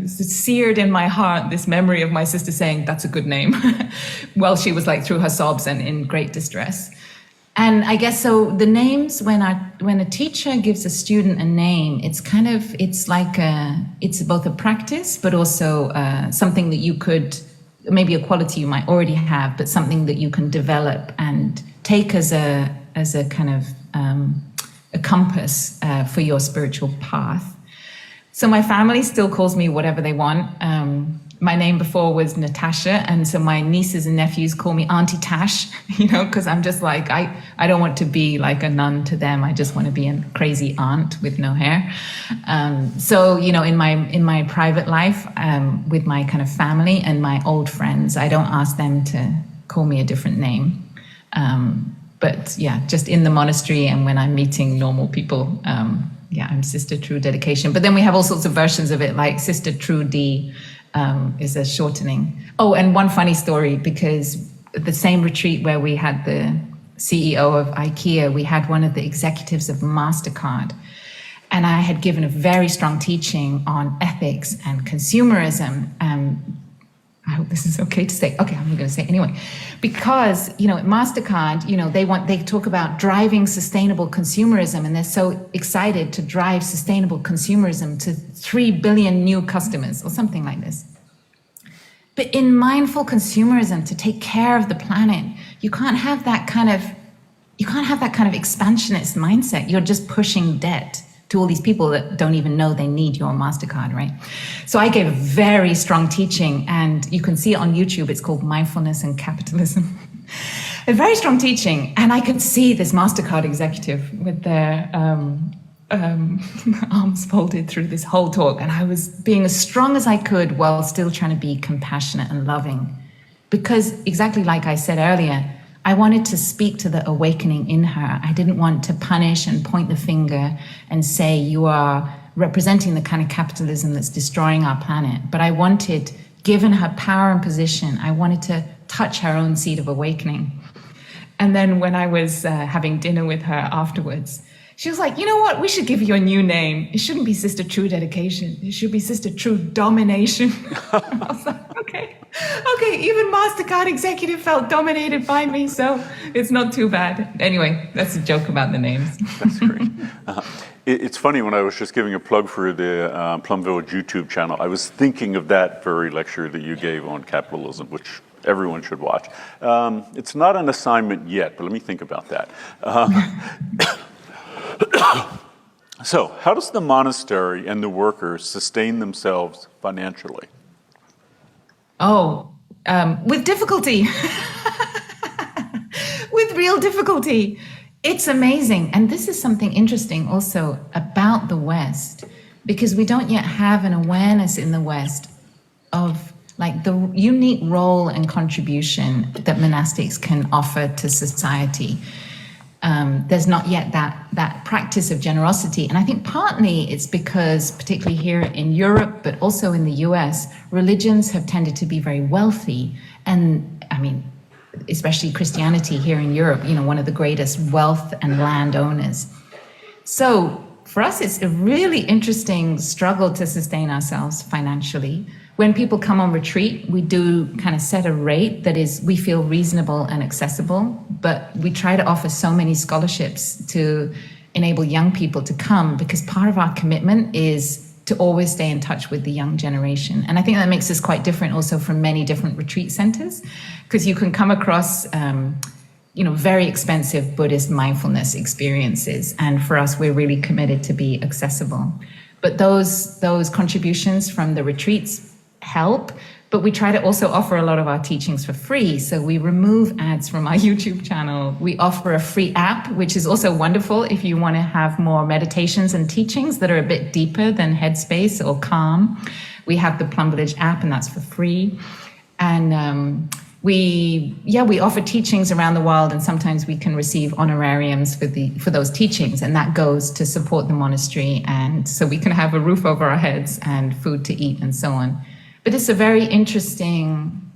seared in my heart this memory of my sister saying, that's a good name, while she was like through her sobs and in great distress. And I guess so the names, when a teacher gives a student a name, it's both a practice, but also something that you could, maybe a quality you might already have, but something that you can develop and take as a kind of a compass for your spiritual path. So my family still calls me whatever they want. My name before was Natasha, and so my nieces and nephews call me Auntie Tash, because I'm just like, I don't want to be like a nun to them. I just want to be a crazy aunt with no hair. So in my private life, with my kind of family and my old friends, I don't ask them to call me a different name. But yeah, just in the monastery and when I'm meeting normal people, I'm Sister True Dedication. But then we have all sorts of versions of it, like Sister True D. Is a shortening. Oh, and one funny story, because the same retreat where we had the CEO of IKEA, we had one of the executives of MasterCard. And I had given a very strong teaching on ethics and consumerism. I hope this is okay to say. Okay, I'm going to say it anyway. Because, at MasterCard, they talk about driving sustainable consumerism, and they're so excited to drive sustainable consumerism to 3 billion new customers or something like this. But in mindful consumerism, to take care of the planet, you can't have that kind of expansionist mindset. You're just pushing debt to all these people that don't even know they need your MasterCard, right? So I gave a very strong teaching, and you can see it on YouTube. It's called Mindfulness and Capitalism. A very strong teaching, and I could see this MasterCard executive with their arms folded through this whole talk, and I was being as strong as I could while still trying to be compassionate and loving. Because exactly like I said earlier, I wanted to speak to the awakening in her. I didn't want to punish and point the finger and say, you are representing the kind of capitalism that's destroying our planet. But I wanted, given her power and position, I wanted to touch her own seed of awakening. And then when I was having dinner with her afterwards, she was like, you know what? We should give you a new name. It shouldn't be Sister True Dedication. It should be Sister True Domination. I was like, okay, even MasterCard executive felt dominated by me, so it's not too bad. Anyway, that's a joke about the names. That's great. It's funny, when I was just giving a plug for the Plum Village YouTube channel, I was thinking of that very lecture that you gave on capitalism, which everyone should watch. It's not an assignment yet, but let me think about that. So, how does the monastery and the workers sustain themselves financially? With difficulty. With real difficulty. It's amazing. And this is something interesting also about the West, because we don't yet have an awareness in the West of like the unique role and contribution that monastics can offer to society. There's not yet that practice of generosity. And I think partly it's because, particularly here in Europe, but also in the US, religions have tended to be very wealthy. And I mean, especially Christianity here in Europe, one of the greatest wealth and land owners. So for us, it's a really interesting struggle to sustain ourselves financially. When people come on retreat, we do kind of set a rate that is, we feel reasonable and accessible, but we try to offer so many scholarships to enable young people to come, because part of our commitment is to always stay in touch with the young generation. And I think that makes us quite different also from many different retreat centers, because you can come across very expensive Buddhist mindfulness experiences. And for us, we're really committed to be accessible. But those contributions from the retreats help, But we try to also offer a lot of our teachings for free. So we remove ads from our YouTube channel. We offer a free app, which is also wonderful if you want to have more meditations and teachings that are a bit deeper than Headspace or Calm. We have the Plum Village app, and that's for free. And we offer teachings around the world, and sometimes we can receive honorariums for those teachings, and that goes to support the monastery, and so we can have a roof over our heads and food to eat and so on. But it's a very interesting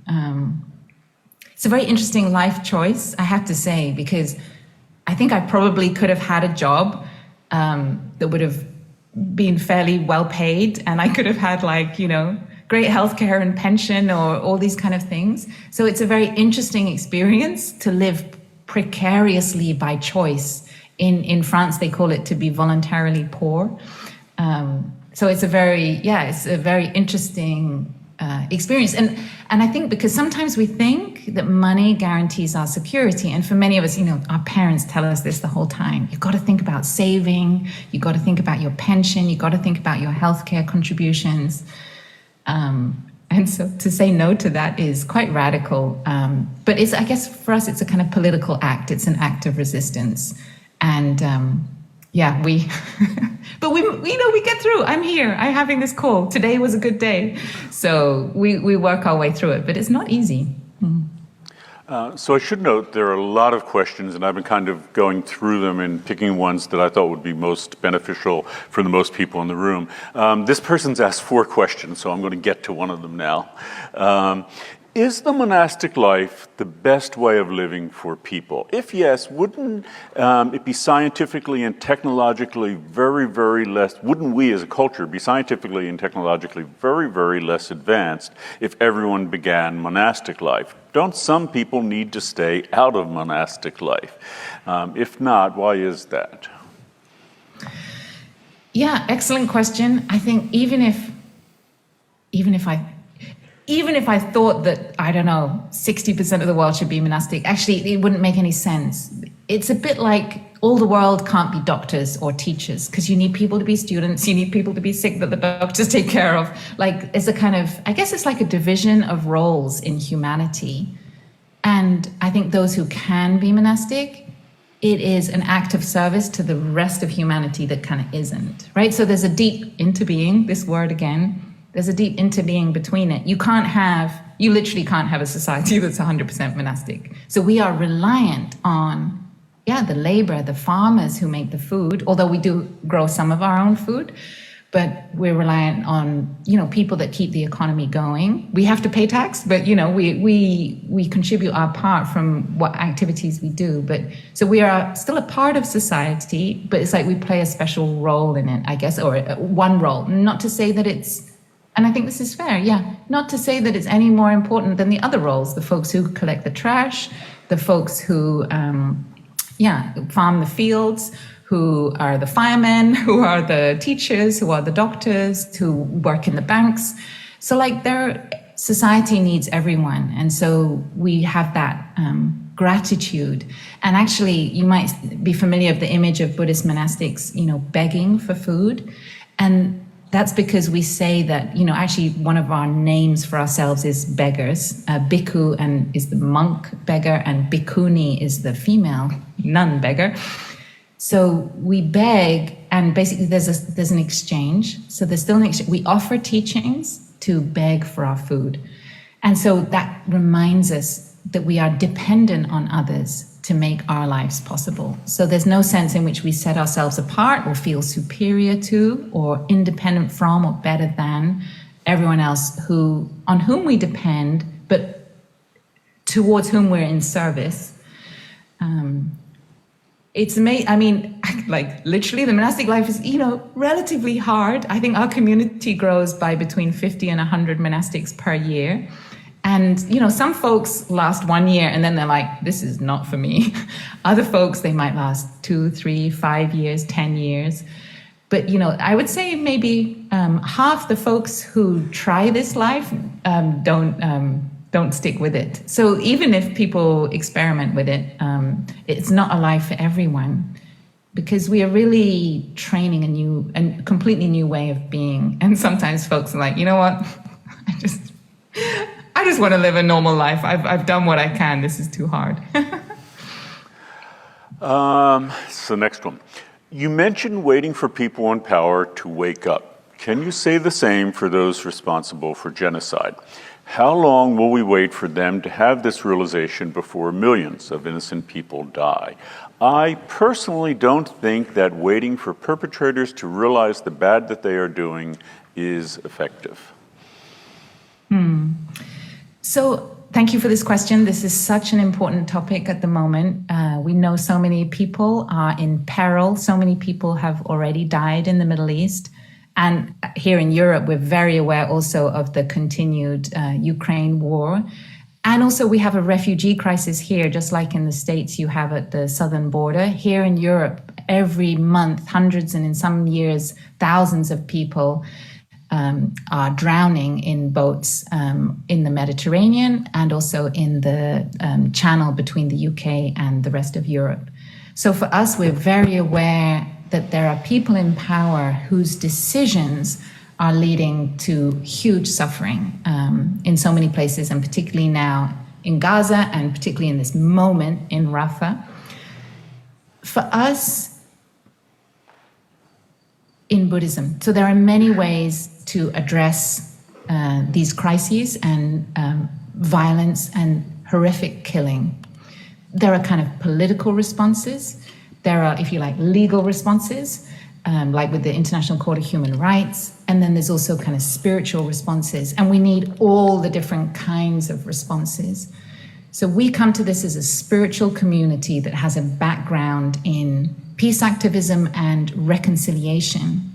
life choice, I have to say, because I think I probably could have had a job that would have been fairly well paid, and I could have had great healthcare and pension or all these kind of things. So it's a very interesting experience to live precariously by choice. In France, they call it to be voluntarily poor. So it's a very interesting experience. And I think because sometimes we think that money guarantees our security. And for many of us, our parents tell us this the whole time. You've got to think about saving. You've got to think about your pension. You've got to think about your healthcare contributions. And so to say no to that is quite radical. But I guess for us, it's a kind of political act. It's an act of resistance. And but we get through. I'm here. I'm having this call. Today was a good day. So we work our way through it, but it's not easy. So I should note there are a lot of questions, and I've been kind of going through them and picking ones that I thought would be most beneficial for the most people in the room. This person's asked 4 questions, so I'm going to get to one of them now. Is the monastic life the best way of living for people? If yes, wouldn't it be scientifically and technologically very, very less, wouldn't we as a culture be scientifically and technologically very, very less advanced if everyone began monastic life? Don't some people need to stay out of monastic life? If not, why is that? Yeah, excellent question. I think even if I thought that, 60% of the world should be monastic, actually, it wouldn't make any sense. It's a bit like all the world can't be doctors or teachers because you need people to be students, you need people to be sick that the doctors take care of. It's a kind of, I guess it's like a division of roles in humanity. And I think those who can be monastic, it is an act of service to the rest of humanity that kind of isn't, right? So there's a deep interbeing, this word again, there's a deep interbeing between it. You literally can't have a society that's 100% monastic. So we are reliant on, the labor, the farmers who make the food, although we do grow some of our own food, but we're reliant on, people that keep the economy going. We have to pay tax, but, we contribute our part from what activities we do. But so we are still a part of society, but it's like we play a special role in it, I guess, or one role. Not to say that it's, and I think this is fair, not to say that it's any more important than the other roles, the folks who collect the trash, the folks who, farm the fields, who are the firemen, who are the teachers, who are the doctors, who work in the banks. So society needs everyone. And so we have that gratitude. And actually, you might be familiar with the image of Buddhist monastics, begging for food. And that's because we say that, actually one of our names for ourselves is beggars. Bhikkhu is the monk beggar, and bhikkhuni is the female nun beggar. So we beg, and basically there's an exchange. So there's still an exchange. We offer teachings to beg for our food. And so that reminds us that we are dependent on others to make our lives possible. So there's no sense in which we set ourselves apart or feel superior to or independent from or better than everyone else on whom we depend, but towards whom we're in service. It's amazing. Literally the monastic life is, relatively hard. I think our community grows by between 50 and 100 monastics per year. And, some folks last 1 year and then they're like, this is not for me. Other folks, they might last 2, 3, 5 years, 10 years. But, I would say maybe half the folks who try this life don't stick with it. So even if people experiment with it, it's not a life for everyone because we are really training a completely new way of being. And sometimes folks are like, you know what? just want to live a normal life. I've done what I can. This is too hard. So next one. You mentioned waiting for people in power to wake up. Can you say the same for those responsible for genocide? How long will we wait for them to have this realization before millions of innocent people die? I personally don't think that waiting for perpetrators to realize the bad that they are doing is effective. So thank you for this question. This is such an important topic at the moment. We know so many people are in peril. So many people have already died in the Middle East. And here in Europe, we're very aware also of the continued Ukraine war. And also we have a refugee crisis here, just like in the States you have at the southern border. Here in Europe, every month, hundreds and in some years, thousands of people are drowning in boats in the Mediterranean and also in the channel between the UK and the rest of Europe. So for us, we're very aware that there are people in power whose decisions are leading to huge suffering in so many places, and particularly now in Gaza and particularly in this moment in Rafah. For us, in Buddhism, so there are many ways to address these crises and violence and horrific killing. There are kind of political responses. There are, if you like, legal responses, like with the International Court of Human Rights. And then there's also kind of spiritual responses. And we need all the different kinds of responses. So we come to this as a spiritual community that has a background in peace activism and reconciliation.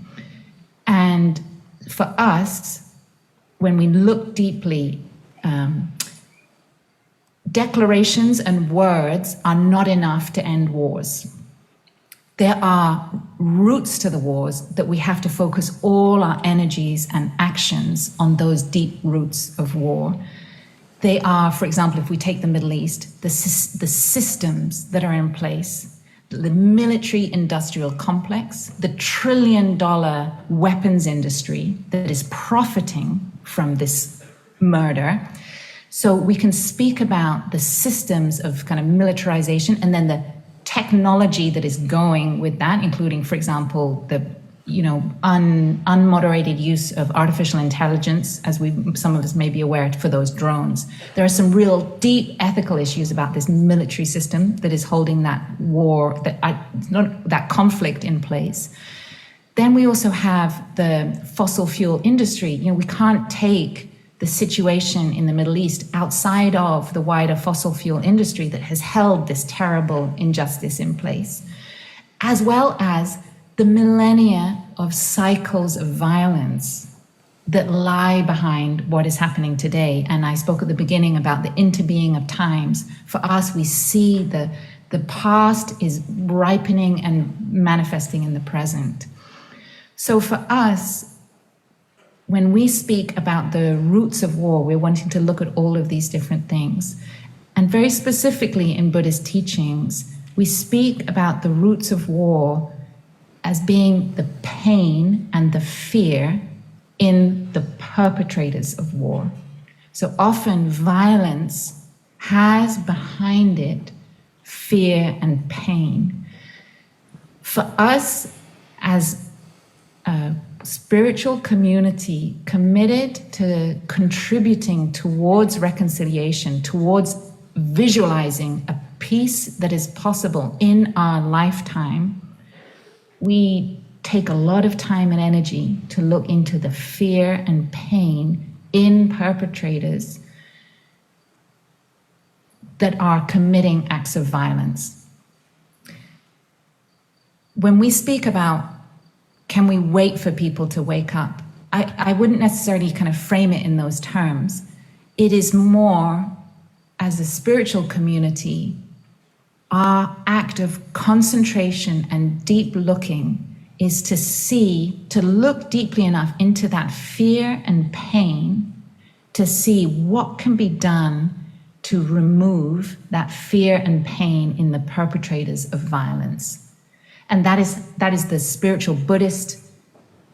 And for us, when we look deeply, declarations and words are not enough to end wars. There are roots to the wars that we have to focus all our energies and actions on those deep roots of war. They are, for example, if we take the Middle East, the systems that are in place, the military-industrial complex, the trillion-dollar weapons industry that is profiting from this murder. So we can speak about the systems of kind of militarization and then the technology that is going with that, including, for example, the unmoderated use of artificial intelligence, as some of us may be aware, for those drones. There are some real deep ethical issues about this military system that is holding that war, that conflict in place. Then we also have the fossil fuel industry. We can't take the situation in the Middle East outside of the wider fossil fuel industry that has held this terrible injustice in place, as well as the millennia of cycles of violence that lie behind what is happening today. And I spoke at the beginning about the interbeing of times. For us, we see the past is ripening and manifesting in the present. So for us, when we speak about the roots of war, we're wanting to look at all of these different things. And very specifically in Buddhist teachings, we speak about the roots of war as being the pain and the fear in the perpetrators of war. So often violence has behind it fear and pain. For us as a spiritual community committed to contributing towards reconciliation, towards visualizing a peace that is possible in our lifetime, we take a lot of time and energy to look into the fear and pain in perpetrators that are committing acts of violence. When we speak about can we wait for people to wake up, I wouldn't necessarily kind of frame it in those terms. It is more, as a spiritual community, our act of concentration and deep looking is to look deeply enough into that fear and pain to see what can be done to remove that fear and pain in the perpetrators of violence. And that is the spiritual Buddhist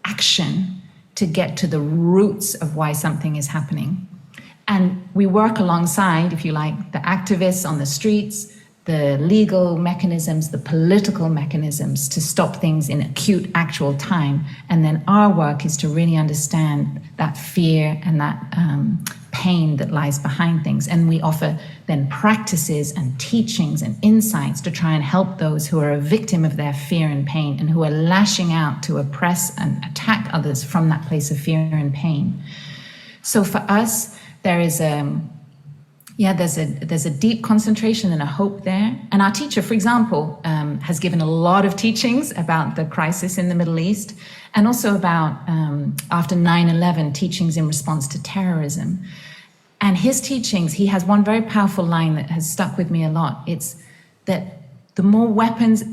action to get to the roots of why something is happening. And we work alongside, if you like, the activists on the streets, the legal mechanisms, the political mechanisms to stop things in acute, actual time. And then our work is to really understand that fear and that pain that lies behind things. And we offer then practices and teachings and insights to try and help those who are a victim of their fear and pain and who are lashing out to oppress and attack others from that place of fear and pain. So for us, there is there's a deep concentration and a hope there. And our teacher, for example, has given a lot of teachings about the crisis in the Middle East and also about, after 9/11, teachings in response to terrorism. And his teachings, he has one very powerful line that has stuck with me a lot. It's that the more weapons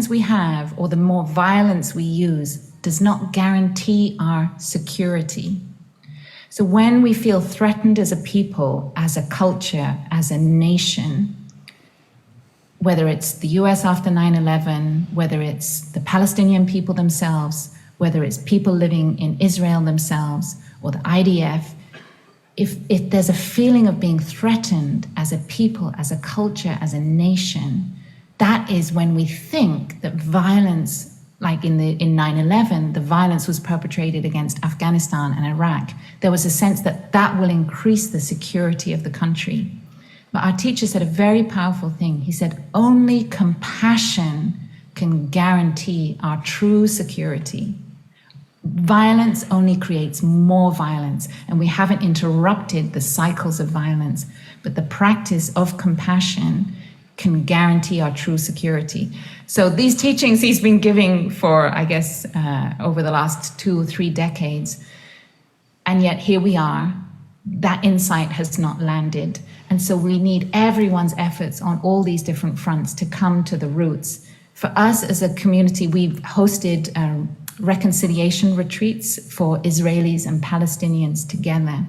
we have or the more violence we use does not guarantee our security. So when we feel threatened as a people, as a culture, as a nation, whether it's the US after 9/11, whether it's the Palestinian people themselves, whether it's people living in Israel themselves or the IDF, if there's a feeling of being threatened as a people, as a culture, as a nation, that is when we think that violence, like in 9/11, the violence was perpetrated against Afghanistan and Iraq. There was a sense that that will increase the security of the country. But our teacher said a very powerful thing. He said, only compassion can guarantee our true security. Violence only creates more violence, and we haven't interrupted the cycles of violence. But the practice of compassion can guarantee our true security. So these teachings he's been giving for, I guess, over the last 2 or 3 decades. And yet here we are. That insight has not landed. And so we need everyone's efforts on all these different fronts to come to the roots. For us as a community, we've hosted reconciliation retreats for Israelis and Palestinians together.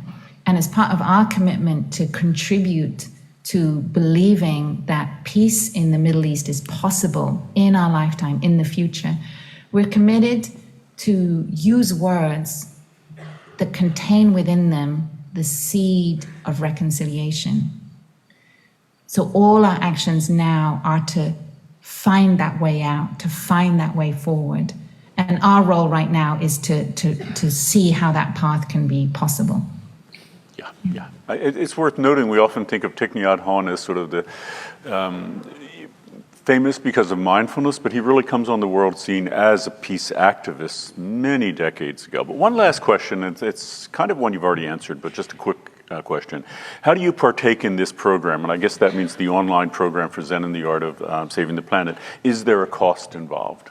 And as part of our commitment to contribute to believing that peace in the Middle East is possible in our lifetime, in the future, we're committed to use words that contain within them the seed of reconciliation. So all our actions now are to find that way out, to find that way forward. And our role right now is to see how that path can be possible. Yeah. It's worth noting, we often think of Thich Nhat Hanh as sort of the famous because of mindfulness, but he really comes on the world scene as a peace activist many decades ago. But one last question, and it's kind of one you've already answered, but just a quick question. How do you partake in this program? And I guess that means the online program for Zen and the Art of Saving the Planet. Is there a cost involved?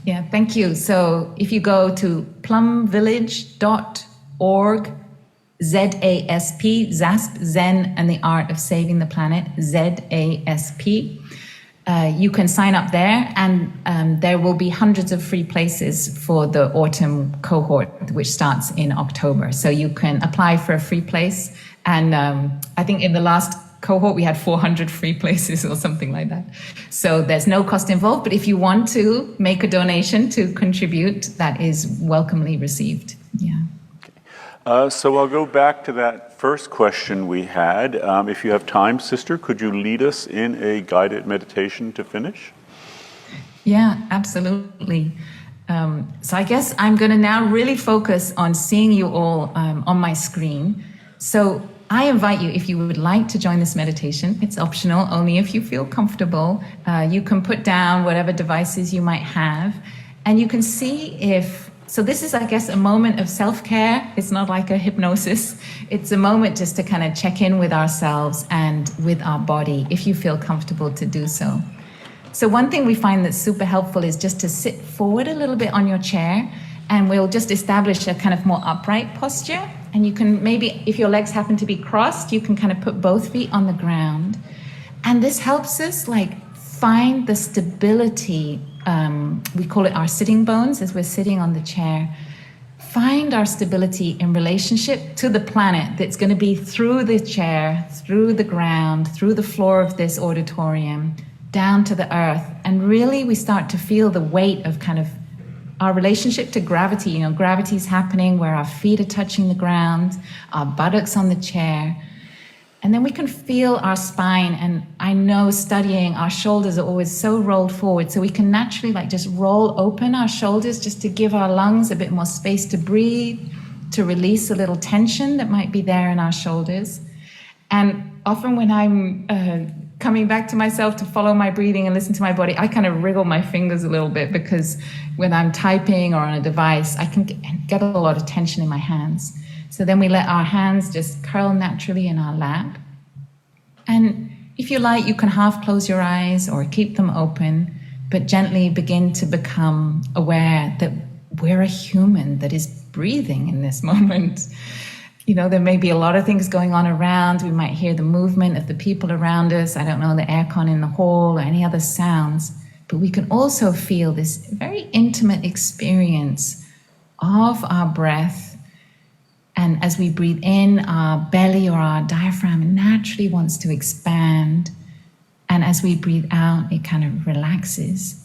Yeah, thank you. So if you go to plumvillage.org, ZASP, Zen and the Art of Saving the Planet, ZASP. You can sign up there, and there will be hundreds of free places for the autumn cohort, which starts in October. So you can apply for a free place. And I think in the last cohort, we had 400 free places or something like that. So there's no cost involved, but if you want to make a donation to contribute, that is welcomely received. Yeah. So I'll go back to that first question we had. If you have time, sister, could you lead us in a guided meditation to finish? Yeah, absolutely. So I guess I'm going to now really focus on seeing you all on my screen. So I invite you, if you would like to join this meditation, it's optional, only if you feel comfortable. You can put down whatever devices you might have, and you can see if. So this is, I guess, a moment of self-care. It's not like a hypnosis. It's a moment just to kind of check in with ourselves and with our body, if you feel comfortable to do so. So one thing we find that's super helpful is just to sit forward a little bit on your chair, and we'll just establish a kind of more upright posture. And you can maybe, if your legs happen to be crossed, you can kind of put both feet on the ground. And this helps us find the stability. We call it our sitting bones as we're sitting on the chair. Find our stability in relationship to the planet that's going to be through the chair, through the ground, through the floor of this auditorium, down to the earth. And really we start to feel the weight of kind of our relationship to gravity. You know, gravity is happening where our feet are touching the ground, our buttocks on the chair. And then we can feel our spine. And I know studying, our shoulders are always so rolled forward. So we can naturally like just roll open our shoulders just to give our lungs a bit more space to breathe, to release a little tension that might be there in our shoulders. And often when I'm coming back to myself to follow my breathing and listen to my body, I kind of wriggle my fingers a little bit, because when I'm typing or on a device, I can get a lot of tension in my hands. So then we let our hands just curl naturally in our lap. And if you like, you can half close your eyes or keep them open, but gently begin to become aware that we're a human that is breathing in this moment. You know, there may be a lot of things going on around. We might hear the movement of the people around us. I don't know, the aircon in the hall or any other sounds. But we can also feel this very intimate experience of our breath. And as we breathe in, our belly or our diaphragm naturally wants to expand. And as we breathe out, it kind of relaxes.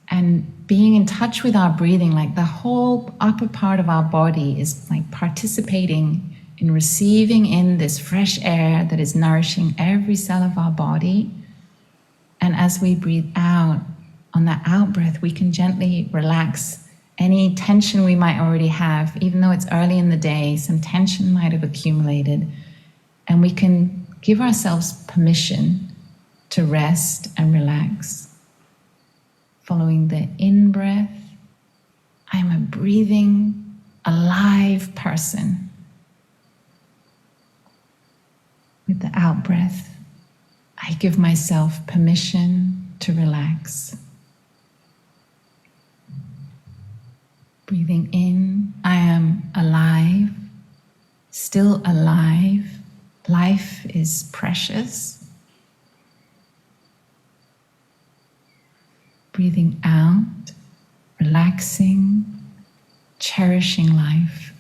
And being in touch with our breathing, like the whole upper part of our body is like participating in receiving in this fresh air that is nourishing every cell of our body. And as we breathe out, on that out breath, we can gently relax any tension we might already have. Even though it's early in the day, some tension might have accumulated. And we can give ourselves permission to rest and relax. Following the in-breath, I am a breathing, alive person. With the out-breath, I give myself permission to relax. Breathing in, I am alive, still alive. Life is precious. Breathing out, relaxing, cherishing life.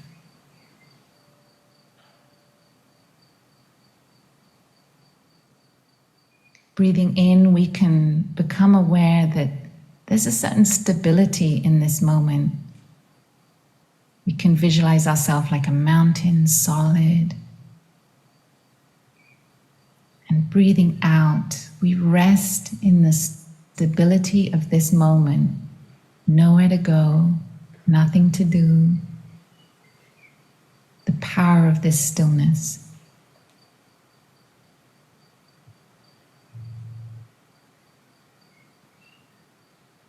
Breathing in, we can become aware that there's a certain stability in this moment. We can visualize ourselves like a mountain, solid. And breathing out, we rest in the stability of this moment. Nowhere to go, nothing to do. The power of this stillness.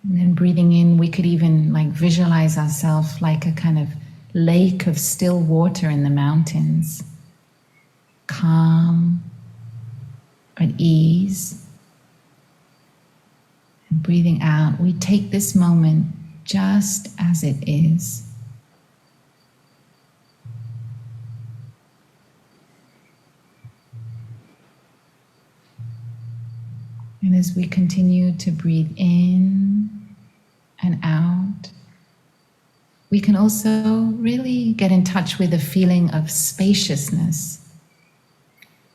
And then breathing in, we could even like visualize ourselves like a kind of lake of still water in the mountains. Calm, at ease. And breathing out, we take this moment just as it is. And as we continue to breathe in and out, we can also really get in touch with a feeling of spaciousness.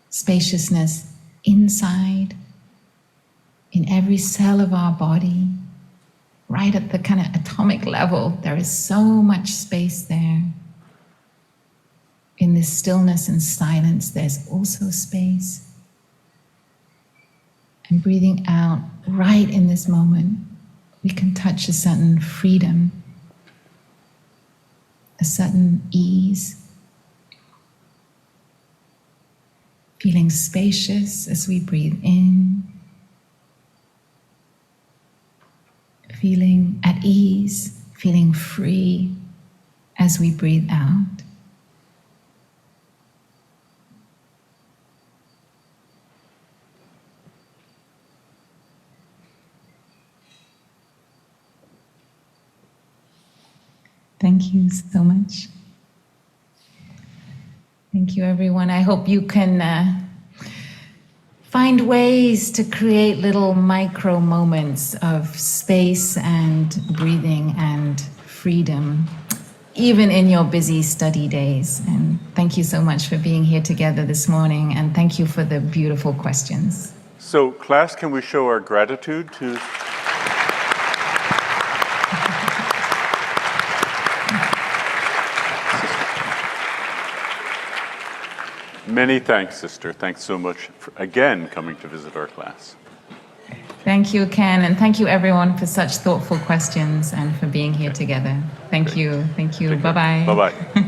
Spaciousness inside, in every cell of our body, right at the kind of atomic level. There is so much space there. In this stillness and silence, there's also space. And breathing out, right in this moment, we can touch a certain freedom, a certain ease, feeling spacious as we breathe in, feeling at ease, feeling free as we breathe out. Thank you so much. Thank you, everyone. I hope you can find ways to create little micro moments of space and breathing and freedom, even in your busy study days. And thank you so much for being here together this morning. And thank you for the beautiful questions. So, class, can we show our gratitude to... Many thanks, sister. Thanks so much for, again, coming to visit our class. Thank you, Ken, and thank you everyone for such thoughtful questions and for being here together. Thank you. Thank you. Bye-bye. Bye-bye.